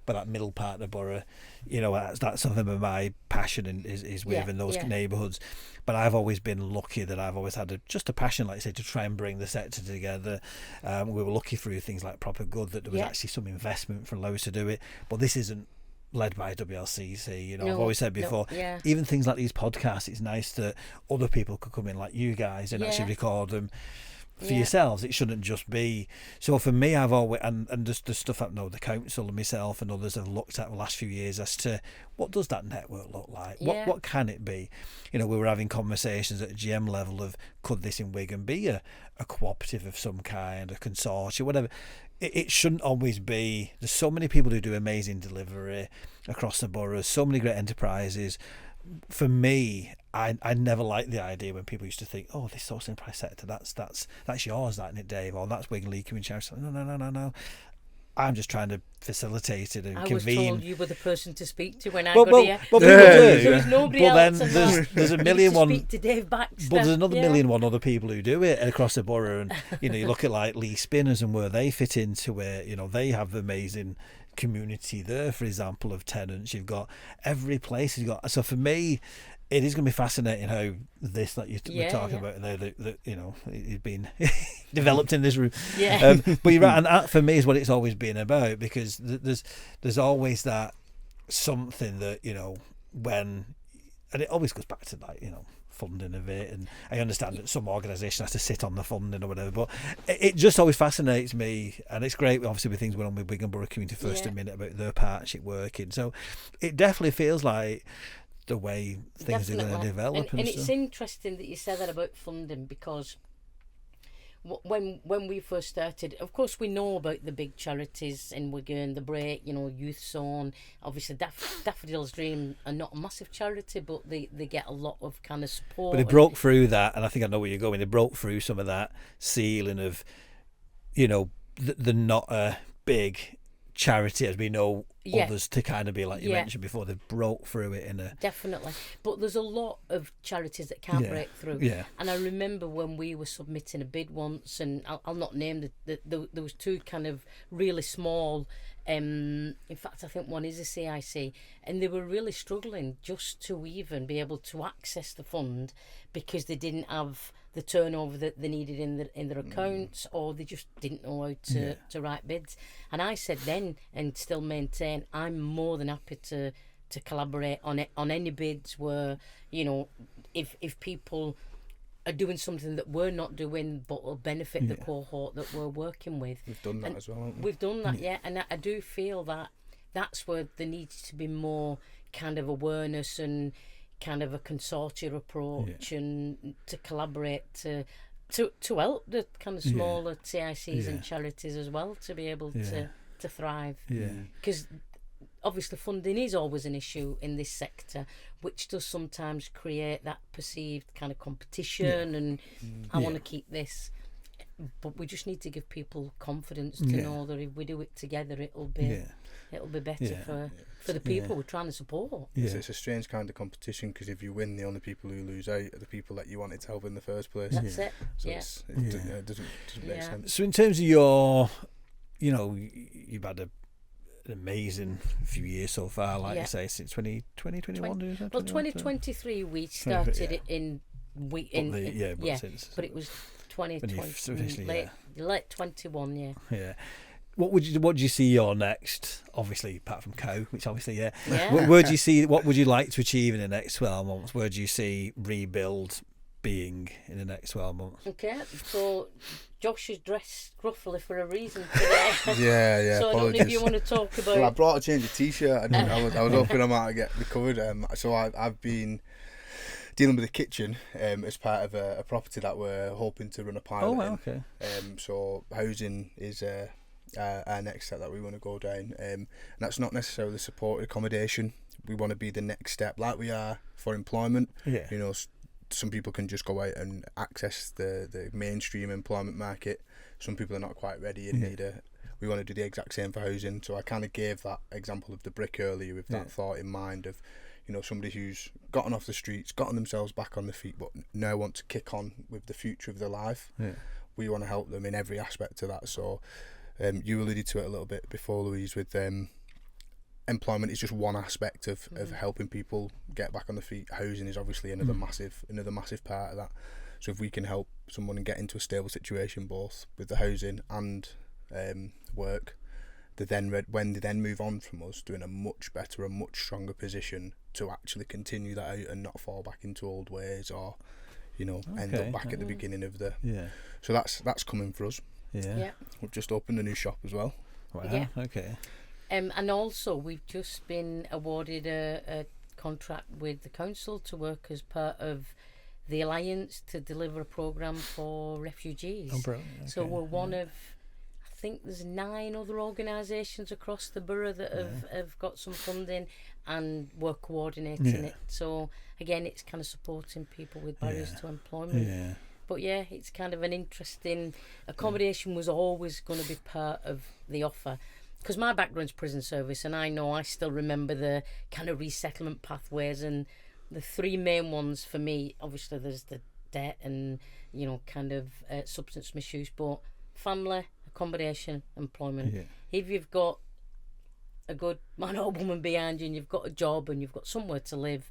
But that middle part of the borough, you know, that's something of my passion is with in those neighbourhoods. But I've always been lucky that I've always had just a passion, like I say, to try and bring the sector together. We were lucky through things like Proper Good that there was actually some investment for Lowe's to do it. But this isn't led by WLCC, you know. I've always said before, even things like these podcasts, it's nice that other people could come in, like you guys, and actually record them for yourselves. It shouldn't just be. So for me, I've always, and just the stuff I know the council and myself and others have looked at the last few years as to what does that network look like, what can it be. You know, we were having conversations at a GM level of, could this in Wigan be a cooperative of some kind, a consortium, whatever. It shouldn't always be. There's so many people who do amazing delivery across the borough, so many great enterprises. For me, I never liked the idea when people used to think, oh, this social enterprise sector, that's yours, that, isn't it, Dave? Or that's Wigan Leigh Community Charities. No. I'm just trying to facilitate it and convene. I was told you were the person to speak to when I got here. Well, people do. There was nobody else. Then there's a million one. Speak to Dave Baxter. But there's another million one other people who do it across the borough, and you know, you look at like Lee Spinners and where they fit into it. You know, they have amazing community there, for example, of tenants. You've got every place you've got. So for me, it is going to be fascinating how this that we're talking about there, that you know, it's been developed in this room. But you're right, and that for me is what it's always been about, because there's always that something that, you know, when and it always goes back to, like, you know, funding of it, and I understand that some organisation has to sit on the funding or whatever, but it just always fascinates me, and it's great obviously with things going on with Wigan Borough Community First a minute about their partnership working, so it definitely feels like the way things are going to develop. And it's interesting that you said that about funding, because when we first started, of course we know about the big charities in Wigan, the Break, you know, Youth Zone, obviously Daffodil's Dream are not a massive charity, but they get a lot of kind of support. But they broke through that, and I think I know where you're going, they broke through some of that ceiling of, you know, they're not a big charity as we know others to kind of be, like you mentioned before, they broke through it in a... Definitely. But there's a lot of charities that can't break through. Yeah. And I remember when we were submitting a bid once, and I'll not name there was two kind of really small, in fact I think one is a CIC, and they were really struggling just to even be able to access the fund because they didn't have the turnover that they needed in their accounts, or they just didn't know how to write bids. And I said then, and still maintain, I'm more than happy to collaborate on any bids where, you know, if people are doing something that we're not doing but will benefit the cohort that we're working with. We've done that as well, haven't we? We've done that, and I do feel that that's where there needs to be more kind of awareness and kind of a consortia approach, and to collaborate to help the kind of smaller TICs and charities as well to be able to thrive. Because obviously funding is always an issue in this sector, which does sometimes create that perceived kind of competition and I want to keep this. But we just need to give people confidence to know that if we do it together, it'll be better for the people we're trying to support. It's a strange kind of competition, because if you win, the only people who lose out are the people that you wanted to help in the first place. That's it. So it doesn't make sense. So in terms of your, you know, you've had an amazing few years so far, like you say, since 2021. Well, 2023 we started it in but it was 2020 late 21. What do you see your next, obviously apart from Co, which obviously where do you see, what would you like to achieve in the next 12 months? Where do you see Rebuild being in the next 12 months? Okay, so Josh is dressed gruffly for a reason today. So apologies. I don't know if you want to talk about... Well, I brought a change of t-shirt. I was hoping I might get recovered. So I've been dealing with the kitchen as part of a property that we're hoping to run a pilot in. So housing is our next step that we want to go down, and that's not necessarily supported accommodation. We want to be the next step, like we are for employment. You know, some people can just go out and access the mainstream employment market. Some people are not quite ready and we want to do the exact same for housing. So I kind of gave that example of the brick earlier with that thought in mind of, you know, somebody who's gotten off the streets, gotten themselves back on the feet, but now want to kick on with the future of their life. We want to help them in every aspect of that. So you alluded to it a little bit before, Louise, with employment is just one aspect of helping people get back on the feet. Housing is obviously another massive part of that. So if we can help someone get into a stable situation, both with the housing and work, when they then move on from us, they're in a much better and much stronger position to actually continue that out and not fall back into old ways, or, you know, end up back at the beginning of the... So that's coming for us. We've just opened a new shop as well. Wow. Okay. And also we've just been awarded a contract with the council to work as part of the Alliance to deliver a programme for refugees. Brilliant. Okay. So we're one of, I think there's 9 other organisations across the borough that have got some funding, and we're coordinating it. So again, it's kind of supporting people with barriers to employment. But it's kind of an interesting... Accommodation was always going to be part of the offer, because my background's prison service, and I still remember the kind of resettlement pathways, and the 3 main ones for me, obviously there's the debt and, you know, kind of substance misuse, but family, accommodation, employment. If you've got a good man or woman behind you, and you've got a job and you've got somewhere to live,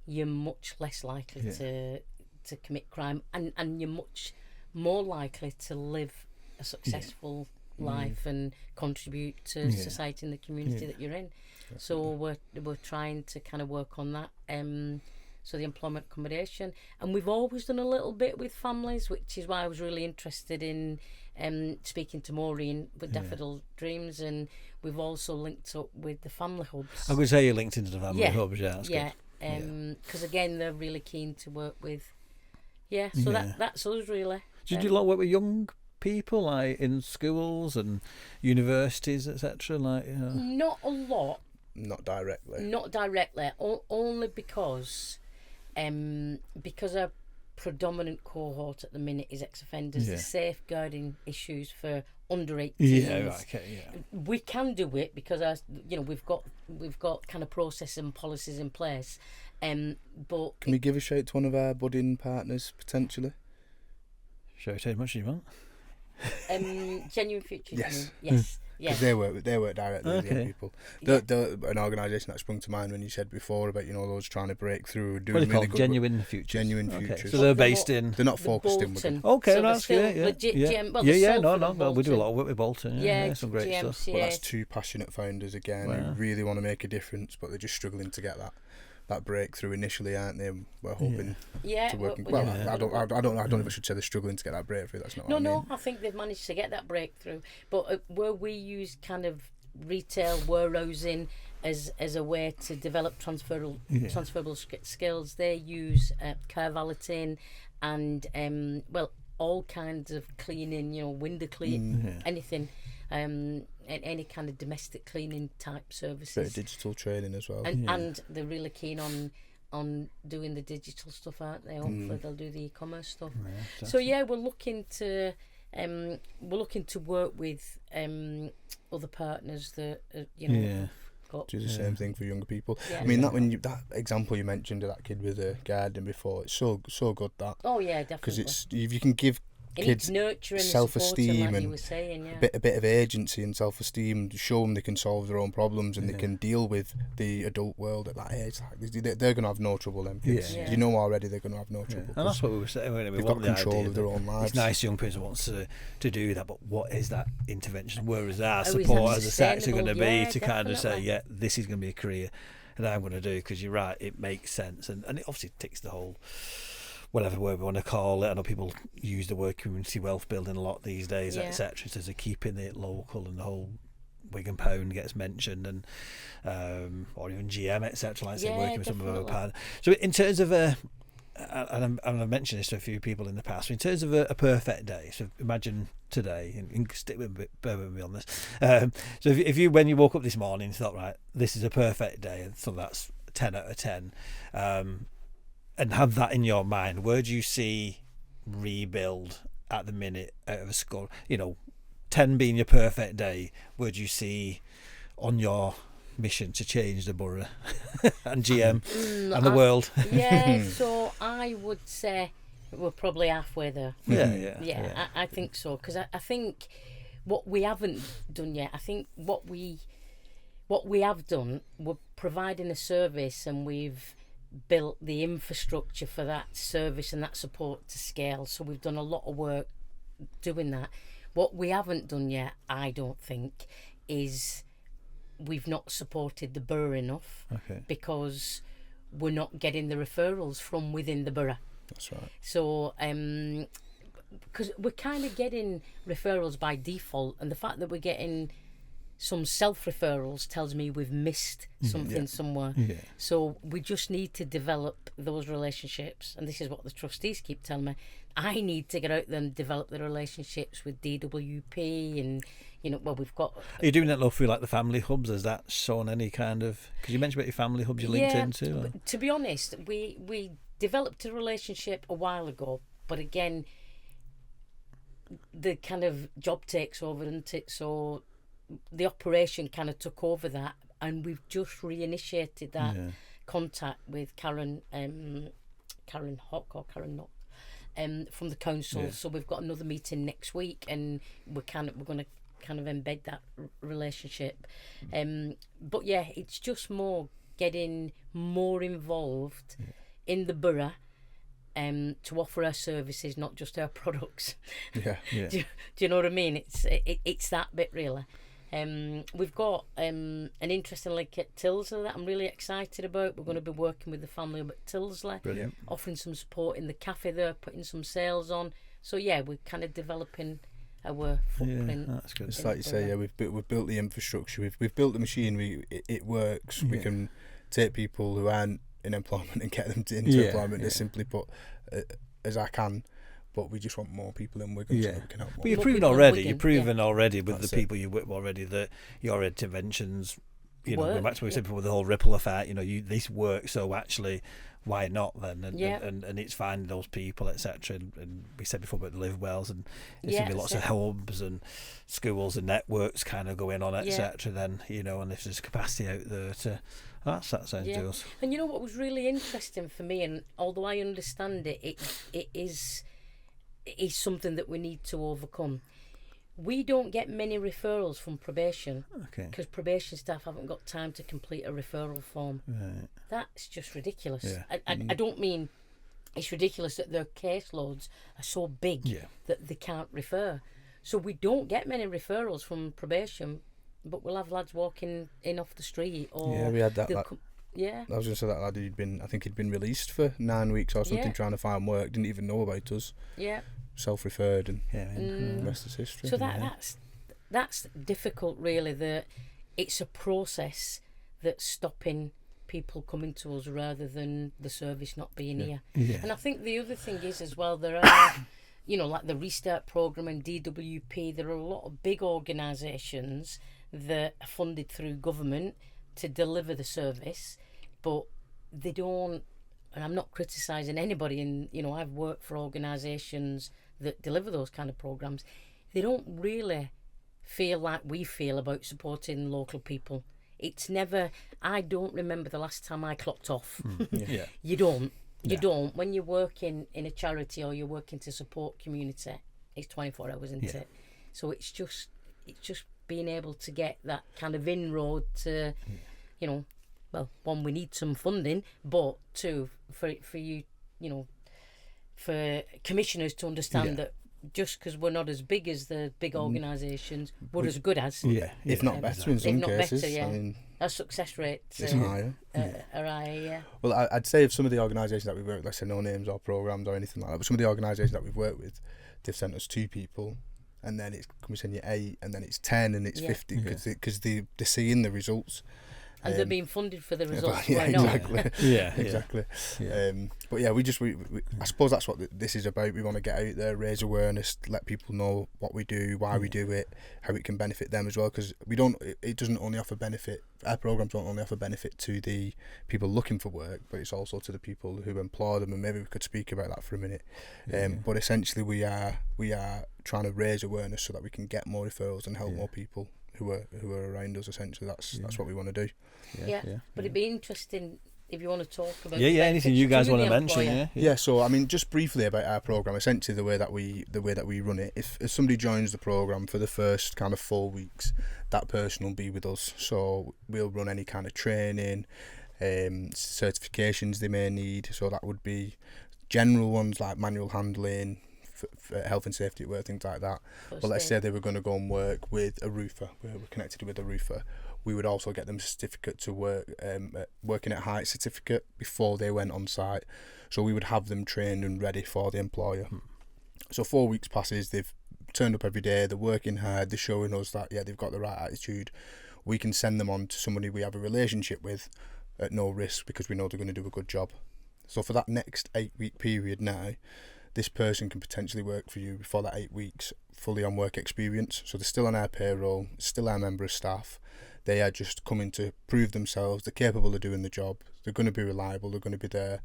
you're much less likely to commit crime, and you're much more likely to live a successful life and contribute to society and the community that you're in. So we're trying to kind of work on that. so the employment accommodation. And we've always done a little bit with families, which is why I was really interested in speaking to Maureen with Daffodil Dreams, and we've also linked up with the family hubs. I would say you're linked into the family hubs, yeah. That's yeah, good. Because again, they're really keen to work with. Yeah, so that's us really. Do you do a lot of work with young people, like in schools and universities, etc.? Like, Not a lot. Not directly. Not directly. Only because our predominant cohort at the minute is ex-offenders. The safeguarding issues for under 18s. Yeah, right, okay, yeah. We can do it because we've got kind of processes and policies in place. But can we give a shout to one of our budding partners potentially? Shout out as much as you want. Genuine Futures. Yes. Yes. Because they work directly with young people. They're an organisation that sprung to mind when you said before about those trying to break through, doing really really good. Good Genuine Futures. Genuine Okay. Futures. So they're based in. They're not focused in Bolton. Wigan. Okay, So that's they're good. still legit GM. Well, Well, we do a lot of work with Bolton. Yeah, some great stuff. Well, that's two passionate founders again who really want to make a difference, but they're just struggling to get that breakthrough initially, aren't they? We're hoping to work. I don't know if I should say they're struggling to get that breakthrough. That's not. what I mean. No. I think they've managed to get that breakthrough. But where we use kind of retail warehousing as a way to develop transferable skills, they use car valeting and all kinds of cleaning. Window cleaning, anything. Any kind of domestic cleaning type services. Bit of digital training as well. And they're really keen on doing the digital stuff, aren't they? Hopefully they'll do the e-commerce stuff. Yeah, so we're looking to work with other partners that got do the same thing for younger people. Yeah. I mean that example you mentioned of that kid with the garden before, it's so good that. Oh yeah, definitely. Because it's if you can give kids self-esteem and a bit of agency and self-esteem, show them they can solve their own problems and they can deal with the adult world at that age. They're going to have no trouble. Them kids, you know already they're going to have no trouble. And that's what we were saying. They've got control of their own lives. It's nice young person wants to do that, but what is that intervention? Where is our support as a sector going to be to kind of say, this is going to be a career that I'm going to do? Because you're right, it makes sense, and it obviously ticks the whole. Whatever word we want to call it. I know people use the word community wealth building a lot these days, etc. So they're keeping it local, and the whole Wigan pound gets mentioned, and or even GM, etc. Like I say, working with some of our partners. So in terms of and I've mentioned this to a few people in the past. In terms of a perfect day, so imagine today, and stick with me on this. So if you when you woke up this morning, thought, right, this is a perfect day, and so that's 10 out of 10. And have that in your mind. Where do you see rebuild at the minute out of a score? 10 being your perfect day. Where do you see on your mission to change the borough and GM and the world? Yeah, so I would say we're probably halfway there. Yeah. I think so, because I think what we haven't done yet. I think what we have done, we're providing a service, and we've built the infrastructure for that service and that support to scale. So we've done a lot of work doing that. What we haven't done yet, I don't think, is we've not supported the borough enough, because we're not getting the referrals from within the borough. That's right. So because we're kind of getting referrals by default, and the fact that we're getting some self-referrals tells me we've missed something somewhere. So we just need to develop those relationships, and this is what the trustees keep telling me. I need to get out there and develop the relationships with DWP, and we've got. Are you doing that through like the family hubs? Has that shown any kind of? Because you mentioned about your family hubs you linked into. Or? To be honest, we developed a relationship a while ago, but again, the kind of job takes over, isn't it? So the operation kind of took over that, and we've just reinitiated that contact with Karen Hock or Karen Knock from the council. So we've got another meeting next week, and we're going to kind of embed that relationship. But it's just more getting more involved in the borough, to offer our services, not just our products. Do you know what I mean? It's that bit really. We've got an interesting link at Tilsley that I'm really excited about. We're going to be working with the family up at Tilsley, Brilliant. offering some support in the cafe there, putting some sales on. So yeah, we're kind of developing our footprint. Yeah, that's good. It's like you say, yeah, we've built the infrastructure, we've built the machinery. It works. We can take people who aren't in employment and get them into employment as simply put as I can. But we just want more people in Wigan so we can help more. But you've proven already. You've proven already with the people you work with already that your interventions, going back to what we said before, the whole ripple effect. This works. So actually, why not then? And it's finding those people, etc. And we said before about the live wells, and there's going to be lots of hubs and schools and networks kind of going on, etc. Then and if there's capacity out there to. That sounds good. And what was really interesting for me, and although I understand it is something that we need to overcome. We don't get many referrals from probation because probation staff haven't got time to complete a referral form. Right. That's just ridiculous. I don't mean it's ridiculous that their caseloads are so big that they can't refer. So we don't get many referrals from probation, but we'll have lads walking in off the street. Or we had that. I was going to say that lad he'd been released for 9 weeks or something trying to find work, didn't even know about us. Yeah. Self-referred and the rest is history. So that's difficult, really. That it's a process that's stopping people coming to us rather than the service not being here. Yeah. And I think the other thing is as well, there are, like the Restart Programme and DWP, there are a lot of big organisations that are funded through government to deliver the service, but they don't, and I'm not criticising anybody, and I've worked for organisations that deliver those kind of programmes, they don't really feel like we feel about supporting local people. It's never, I don't remember the last time I clocked off. You don't. You don't. When you're working in a charity or you're working to support community, it's 24 hours, isn't it? So it's just being able to get that kind of inroad to, well, one, we need some funding, but two, for you, for commissioners to understand that just because we're not as big as the big organisations, we're as good as. If not better in some cases. Better, I mean, our success rates is higher. Are higher, Well, I'd say of some of the organisations that we've worked with, let's say no names or programmes or anything like that, but some of the organisations that we've worked with, they've sent us 2 people, and then can we send you 8, and then it's 10, and it's 50, because they're seeing the results. And they're being funded for the results. Exactly. Exactly. But yeah, we I suppose that's what this is about. We want to get out there, raise awareness, let people know what we do, why we do it, how it can benefit them as well. Because it doesn't only offer benefit. Our programs don't only offer benefit to the people looking for work, but it's also to the people who employ them. And maybe we could speak about that for a minute. But essentially, we are trying to raise awareness so that we can get more referrals and help more people who are around us. Essentially, that's what we want to do. But it'd be interesting if you want to talk about anything you guys want to mention. So I mean, just briefly about our program. Essentially, the way that we run it, if somebody joins the program for the first kind of 4 weeks, that person will be with us. So we'll run any kind of training, certifications they may need. So that would be general ones like manual handling, for health and safety at work, things like that. But let's say they were going to go and work with a roofer, we're connected with a roofer, we would also get them a certificate to work, working at height certificate before they went on site. So we would have them trained and ready for the employer. So 4 weeks passes, they've turned up every day, they're working hard, they're showing us that they've got the right attitude. We can send them on to somebody we have a relationship with at no risk because we know they're going to do a good job. So for that next 8-week period now, this person can potentially work for you for that 8 weeks fully on work experience. So they're still on our payroll, still our member of staff. They are just coming to prove themselves. They're capable of doing the job. They're going to be reliable. They're going to be there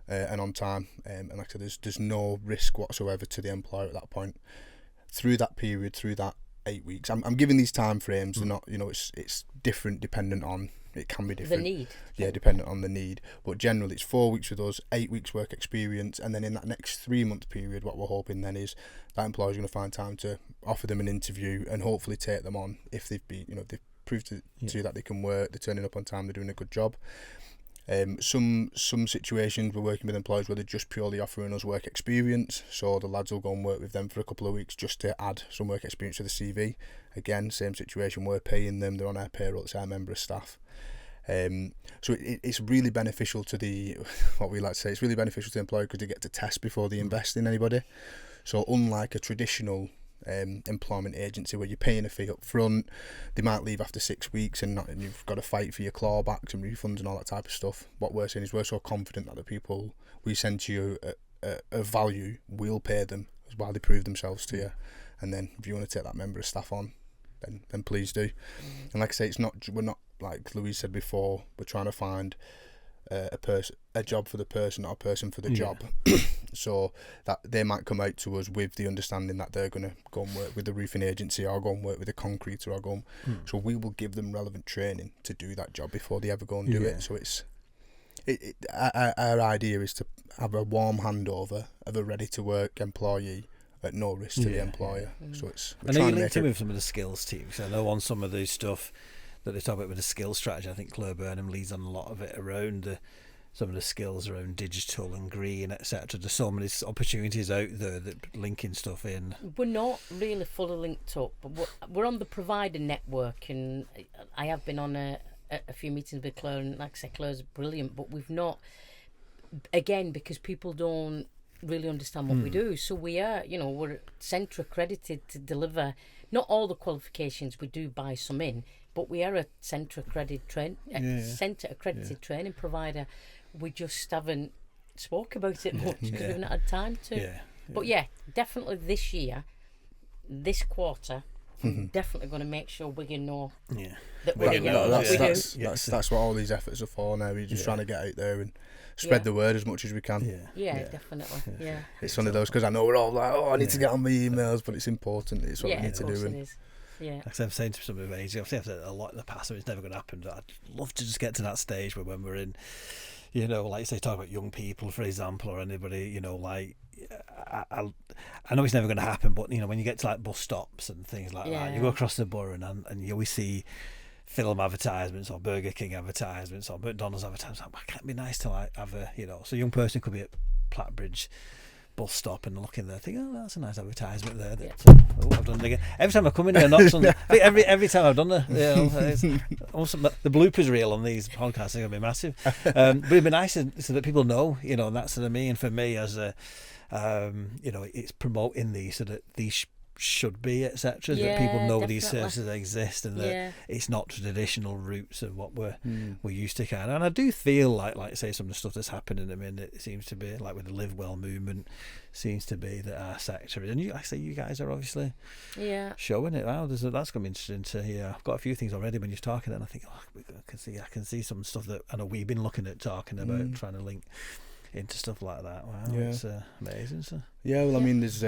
and on time. And like I said, there's no risk whatsoever to the employer at that point. Through that period, through that 8 weeks, I'm giving these time frames. They're not, it's different dependent on. It can be different. The need. Yeah, dependent on the need. But generally, it's 4 weeks with us, 8 weeks work experience, and then in that next 3 month period, what we're hoping then is that employer's going to find time to offer them an interview and hopefully take them on if they've been, they've proved to you that they can work, they're turning up on time, they're doing a good job. Some situations we're working with employers where they're just purely offering us work experience, so the lads will go and work with them for a couple of weeks just to add some work experience to the CV. Again, same situation, we're paying them, they're on our payroll, it's our member of staff. So it's really beneficial to the, what we like to say, it's really beneficial to the employer because they get to test before they invest in anybody. So unlike a traditional employment agency where you're paying a fee up front, they might leave after 6 weeks and you've got to fight for your clawbacks and refunds and all that type of stuff. What we're saying is we're so confident that the people we send to you a value, we'll pay them while they prove themselves to you. And then if you want to take that member of staff on, then please do. And like I say, we're not, like Louise said before, we're trying to find a job for the person, not a person for the job. So that they might come out to us with the understanding that they're going to go and work with the roofing agency or go and work with a concreter or go and, so we will give them relevant training to do that job before they ever go and do it. So our idea is to have a warm handover of a ready to work employee at no risk to the employer. So it's, I know you linked in with some of the skills teams. I know on some of the stuff that they talk about with the skills strategy, I think Claire Burnham leads on a lot of it around some of the skills around digital and green, etc. There's so many opportunities out there that linking stuff in. We're not really fully linked up, but we're on the provider network, and I have been on a few meetings with Claire, and like I said, Claire's brilliant, but we've not, again, because people don't really understand what we do. So we are, we're centre accredited to deliver not all the qualifications, we do buy some in, but we are a centre accredited training provider. We just haven't spoke about it much because we've not had time to. But definitely this year, this quarter, definitely going to make sure Wigan know that that's what all these efforts are for now. We're just trying to get out there and spread the word as much as we can. Definitely. It's one of those, because I know we're all like, I need to get on my emails, but it's important. It's what we need to do. It is. Like I'm saying to some of age, I've said a lot in the past, so it's never going to happen. I'd love to just get to that stage where when we're in, like you say, talk about young people, for example, or anybody, like, I know it's never going to happen, but, when you get to like bus stops and things like that, you go across the borough and you always see film advertisements or Burger King advertisements or McDonald's advertisements. Like, why can't it be nice to like have a, so a young person could be at Plattbridge bus stop and look in there, think, that's a nice advertisement there. I've done it again. Every time I come in here, knocks on. Every time I've done it's also, the bloopers reel on these podcasts are going to be massive. But it'd be nice so that people know, and that's what I mean. For me, as a, it's promoting these so that these should be, etc. That people know these services exist and that it's not traditional routes of what we're used to kind of. And I do feel like say some of the stuff that's happening. I mean, it seems to be like with the Live Well movement, seems to be that our sector, and you guys are obviously showing it. Wow, that's going to be interesting to hear. I've got a few things already when you're talking, and I think I can see some stuff that I know we've been looking at talking about, trying to link into stuff like that. Wow, it's amazing. So I mean, there's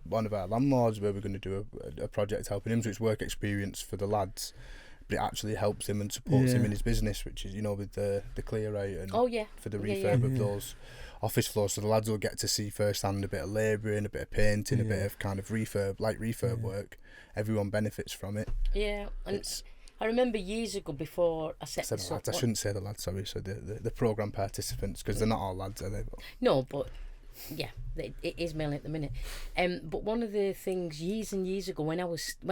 one of our landlords where we're going to do a project helping him, so it's work experience for the lads, but it actually helps him and supports him in his business, which is with the clear out and for the refurb of those office floors, so the lads will get to see firsthand a bit of labouring, a bit of painting, a bit of kind of refurb work. Everyone benefits from it. And I remember years ago before I set this up. I shouldn't say the lads, sorry. So the programme participants, because they're not all lads, are they? No, but it is mainly at the minute. But one of the things years and years ago, when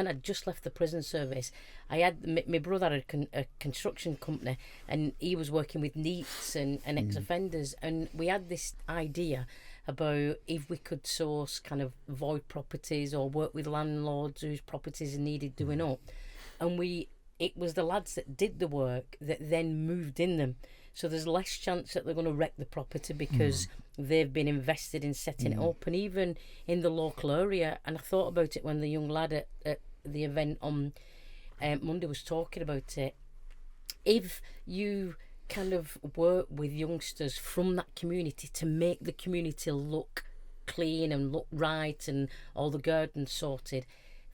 I just left the prison service, I had my brother had a construction company, and he was working with NEETs and ex-offenders, and we had this idea about if we could source kind of void properties or work with landlords whose properties needed doing up, and it was the lads that did the work that then moved in them. So there's less chance that they're going to wreck the property because they've been invested in setting it up. And even in the local area, and I thought about it when the young lad at the event on Monday was talking about it, if you kind of work with youngsters from that community to make the community look clean and look right and all the gardens sorted,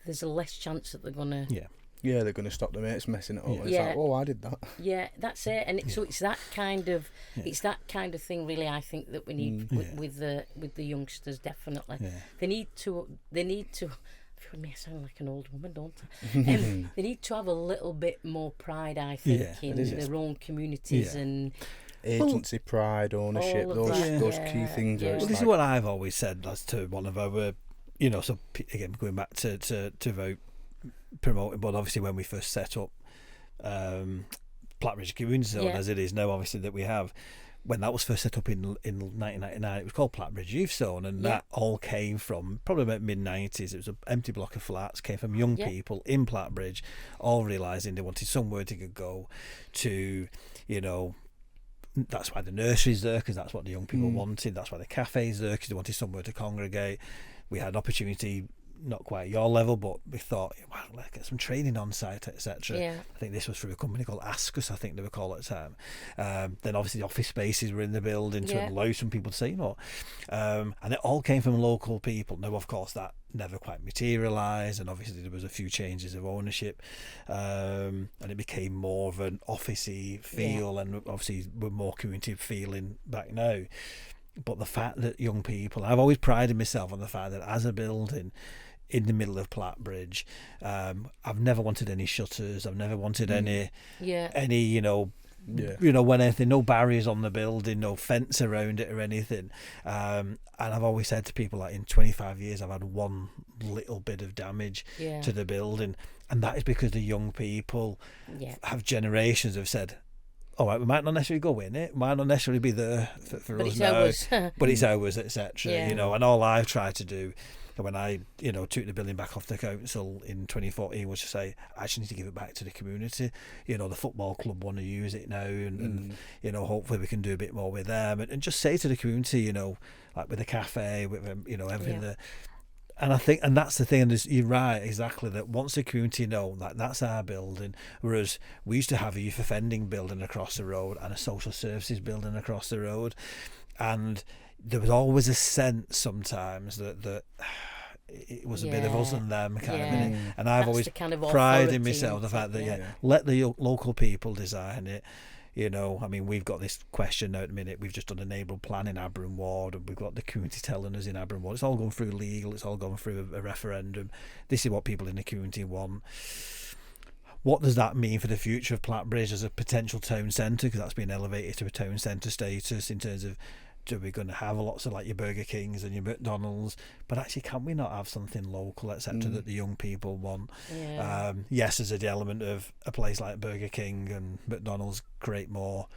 there's a less chance that they're going to... they're going to stop the mates messing it up. It's like, I did that. Yeah, that's it. And so it's that kind of thing, really. I think that we need with the youngsters, definitely. They need to. I feel me, I sound like an old woman, don't I? They need to have a little bit more pride, I think, in their own communities and agency pride, ownership, all of those that, key things. yeah. Where Well, it's this is like, what I've always said as to one of our, so again, going back to vote promoting, but obviously when we first set up Plattridge Community Zone, as it is now, obviously, that we have, when that was first set up in 1999, it was called Plattridge Youth Zone, and that all came from probably about mid-90s. It was an empty block of flats, came from young people in Plattridge, all realising they wanted somewhere to go to, that's why the nursery's there, because that's what the young people wanted. That's why the cafe's there, because they wanted somewhere to congregate. We had an opportunity, not quite your level, but we thought, wow, let's get some training on site, etc. I think this was through a company called Ascus, I think they were called at the time. Then obviously the office spaces were in the building to allow some people to say, and it all came from local people. Now, of course, that never quite materialised, and obviously there was a few changes of ownership, and it became more of an officey feel, and obviously we're more community feeling back now. But the fact that young people, I've always prided myself on the fact that as a building in the middle of Plattridge, I've never wanted any shutters. I've never wanted any when anything, no barriers on the building, no fence around it or anything. And I've always said to people, like, in 25 years, I've had one little bit of damage to the building, and that is because the young people have generations have said, all right, we might not necessarily go in it, might not necessarily be there for us now, but it's ours, etc. And all I've tried to do when I, took the building back off the council in 2014 was to say, I actually need to give it back to the community. The football club want to use it now, and hopefully we can do a bit more with them, and just say to the community, like with the cafe, with everything that. And I think, and that's the thing, and you're right, exactly, that once the community know that that's our building, whereas we used to have a youth offending building across the road and a social services building across the road, and there was always a sense sometimes that it was a bit of us and them kind of thing. And I've always kind of prided myself the fact that let the local people design it. I mean, we've got this question now at the minute. We've just done a neighbourhood plan in Abram Ward, and we've got the community telling us in Abram Ward, it's all going through legal, it's all going through a referendum. This is what people in the community want. What does that mean for the future of Plattridge as a potential town centre? Because that's been elevated to a town centre status in terms of, do we going to have lots of like your Burger Kings and your McDonald's, but actually can we not have something local, etc., that the young people want? Yes, there's the element of a place like Burger King and McDonald's create more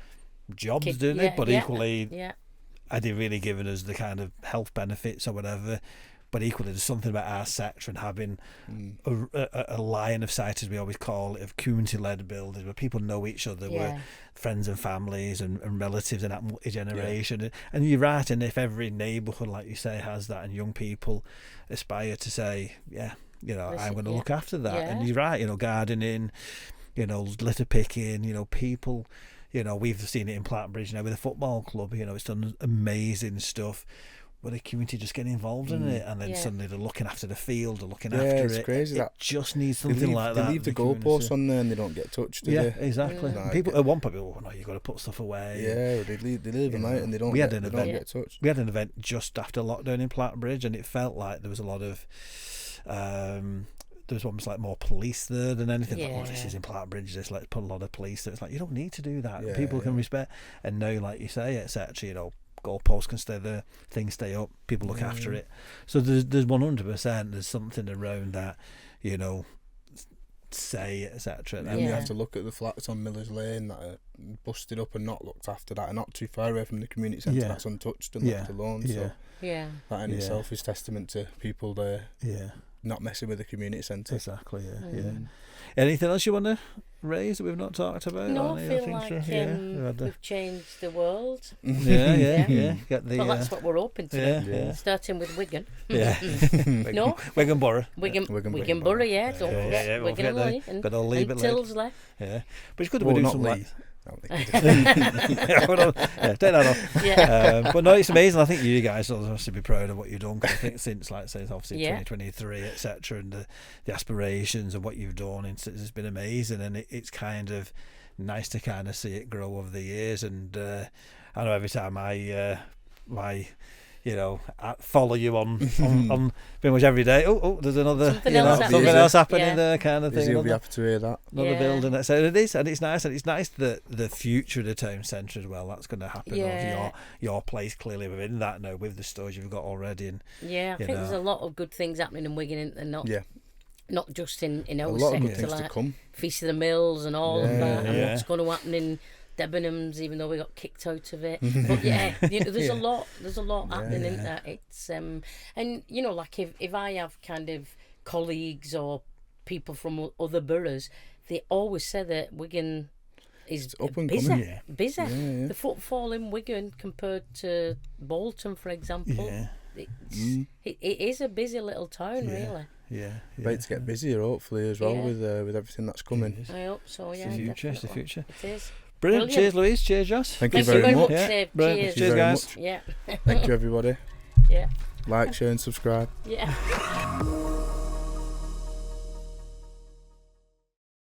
jobs, don't they? But equally, are they really giving us the kind of health benefits or whatever? But equally, there's something about our sector and having a line of sight, as we always call it, of community-led buildings where people know each other, where friends and families and relatives and that multi-generation. And you're right, and if every neighbourhood, like you say, has that, and young people aspire to say, I'm going to look after that. And you're right, gardening, litter picking, people, we've seen it in Plattridge now with the football club, it's done amazing stuff. Where the community just get involved in it, and then suddenly they're looking after the field, they're looking after it. It's crazy. It just needs something like that. They leave the goalposts on there and they don't get touched, do they? Exactly. People at one point, you've got to put stuff away. Yeah, they leave them out and they don't get touched. We had an event just after lockdown in Plattridge, and it felt like there was a lot of there was almost like more police there than anything. Like, this is in Plattridge, let's put a lot of police there. It's like, you don't need to do that. People can respect, and now, like you say, etc., goalposts can stay there, things stay up, people look after it. So there's 100%, there's something around that, say, etc. And we have to look at the flats on Miller's Lane that are busted up and not looked after, that are not too far away from the community centre, that's untouched and left alone. So that in itself is testament to people there not messing with the community centre. Exactly, Anything else you want to raise that we've not talked about? No, I feel like we've changed the world. Get the, well, that's what we're hoping to do. Starting with Wigan. No? Wigan Borough. Wigan Borough, don't forget Wigan and Lee. And Tilsley. Yeah. But it's good that we're doing some like... Yeah. But no, it's amazing. I think you guys obviously be proud of what you've done, because I think since, like I say, obviously 2023, etc., and the aspirations and what you've done, it's been amazing, and it's kind of nice to kind of see it grow over the years. And I know every time my follow you on pretty much every day. Oh, there's another Something else happening there, kind of thing. You'll be happy to hear that. Another building. So it is, and it's nice that the future of the town centre as well. That's going to happen over your place clearly within that now with the stores you've got already. And I think there's a lot of good things happening in Wigan, and not just in our a lot sector, of good things like to come. Feast of the Mills and all of that, and what's going to happen in Debenhams, even though we got kicked out of it. But there's a lot happening in that. It's and like if I have kind of colleagues or people from other boroughs, they always say that Wigan is up and busy. coming. Busy. Yeah. The footfall in Wigan compared to Bolton, for example, it is a busy little town, really. Yeah. About to get busier, hopefully, as well with everything that's coming. I hope so. Yeah, it's the future. It is. Brilliant. Cheers, Louise. Cheers, Joss. Thank you very much. Dave. Cheers. Cheers, guys. Yeah. Thank you, everybody. Yeah. Like, share, and subscribe. Yeah.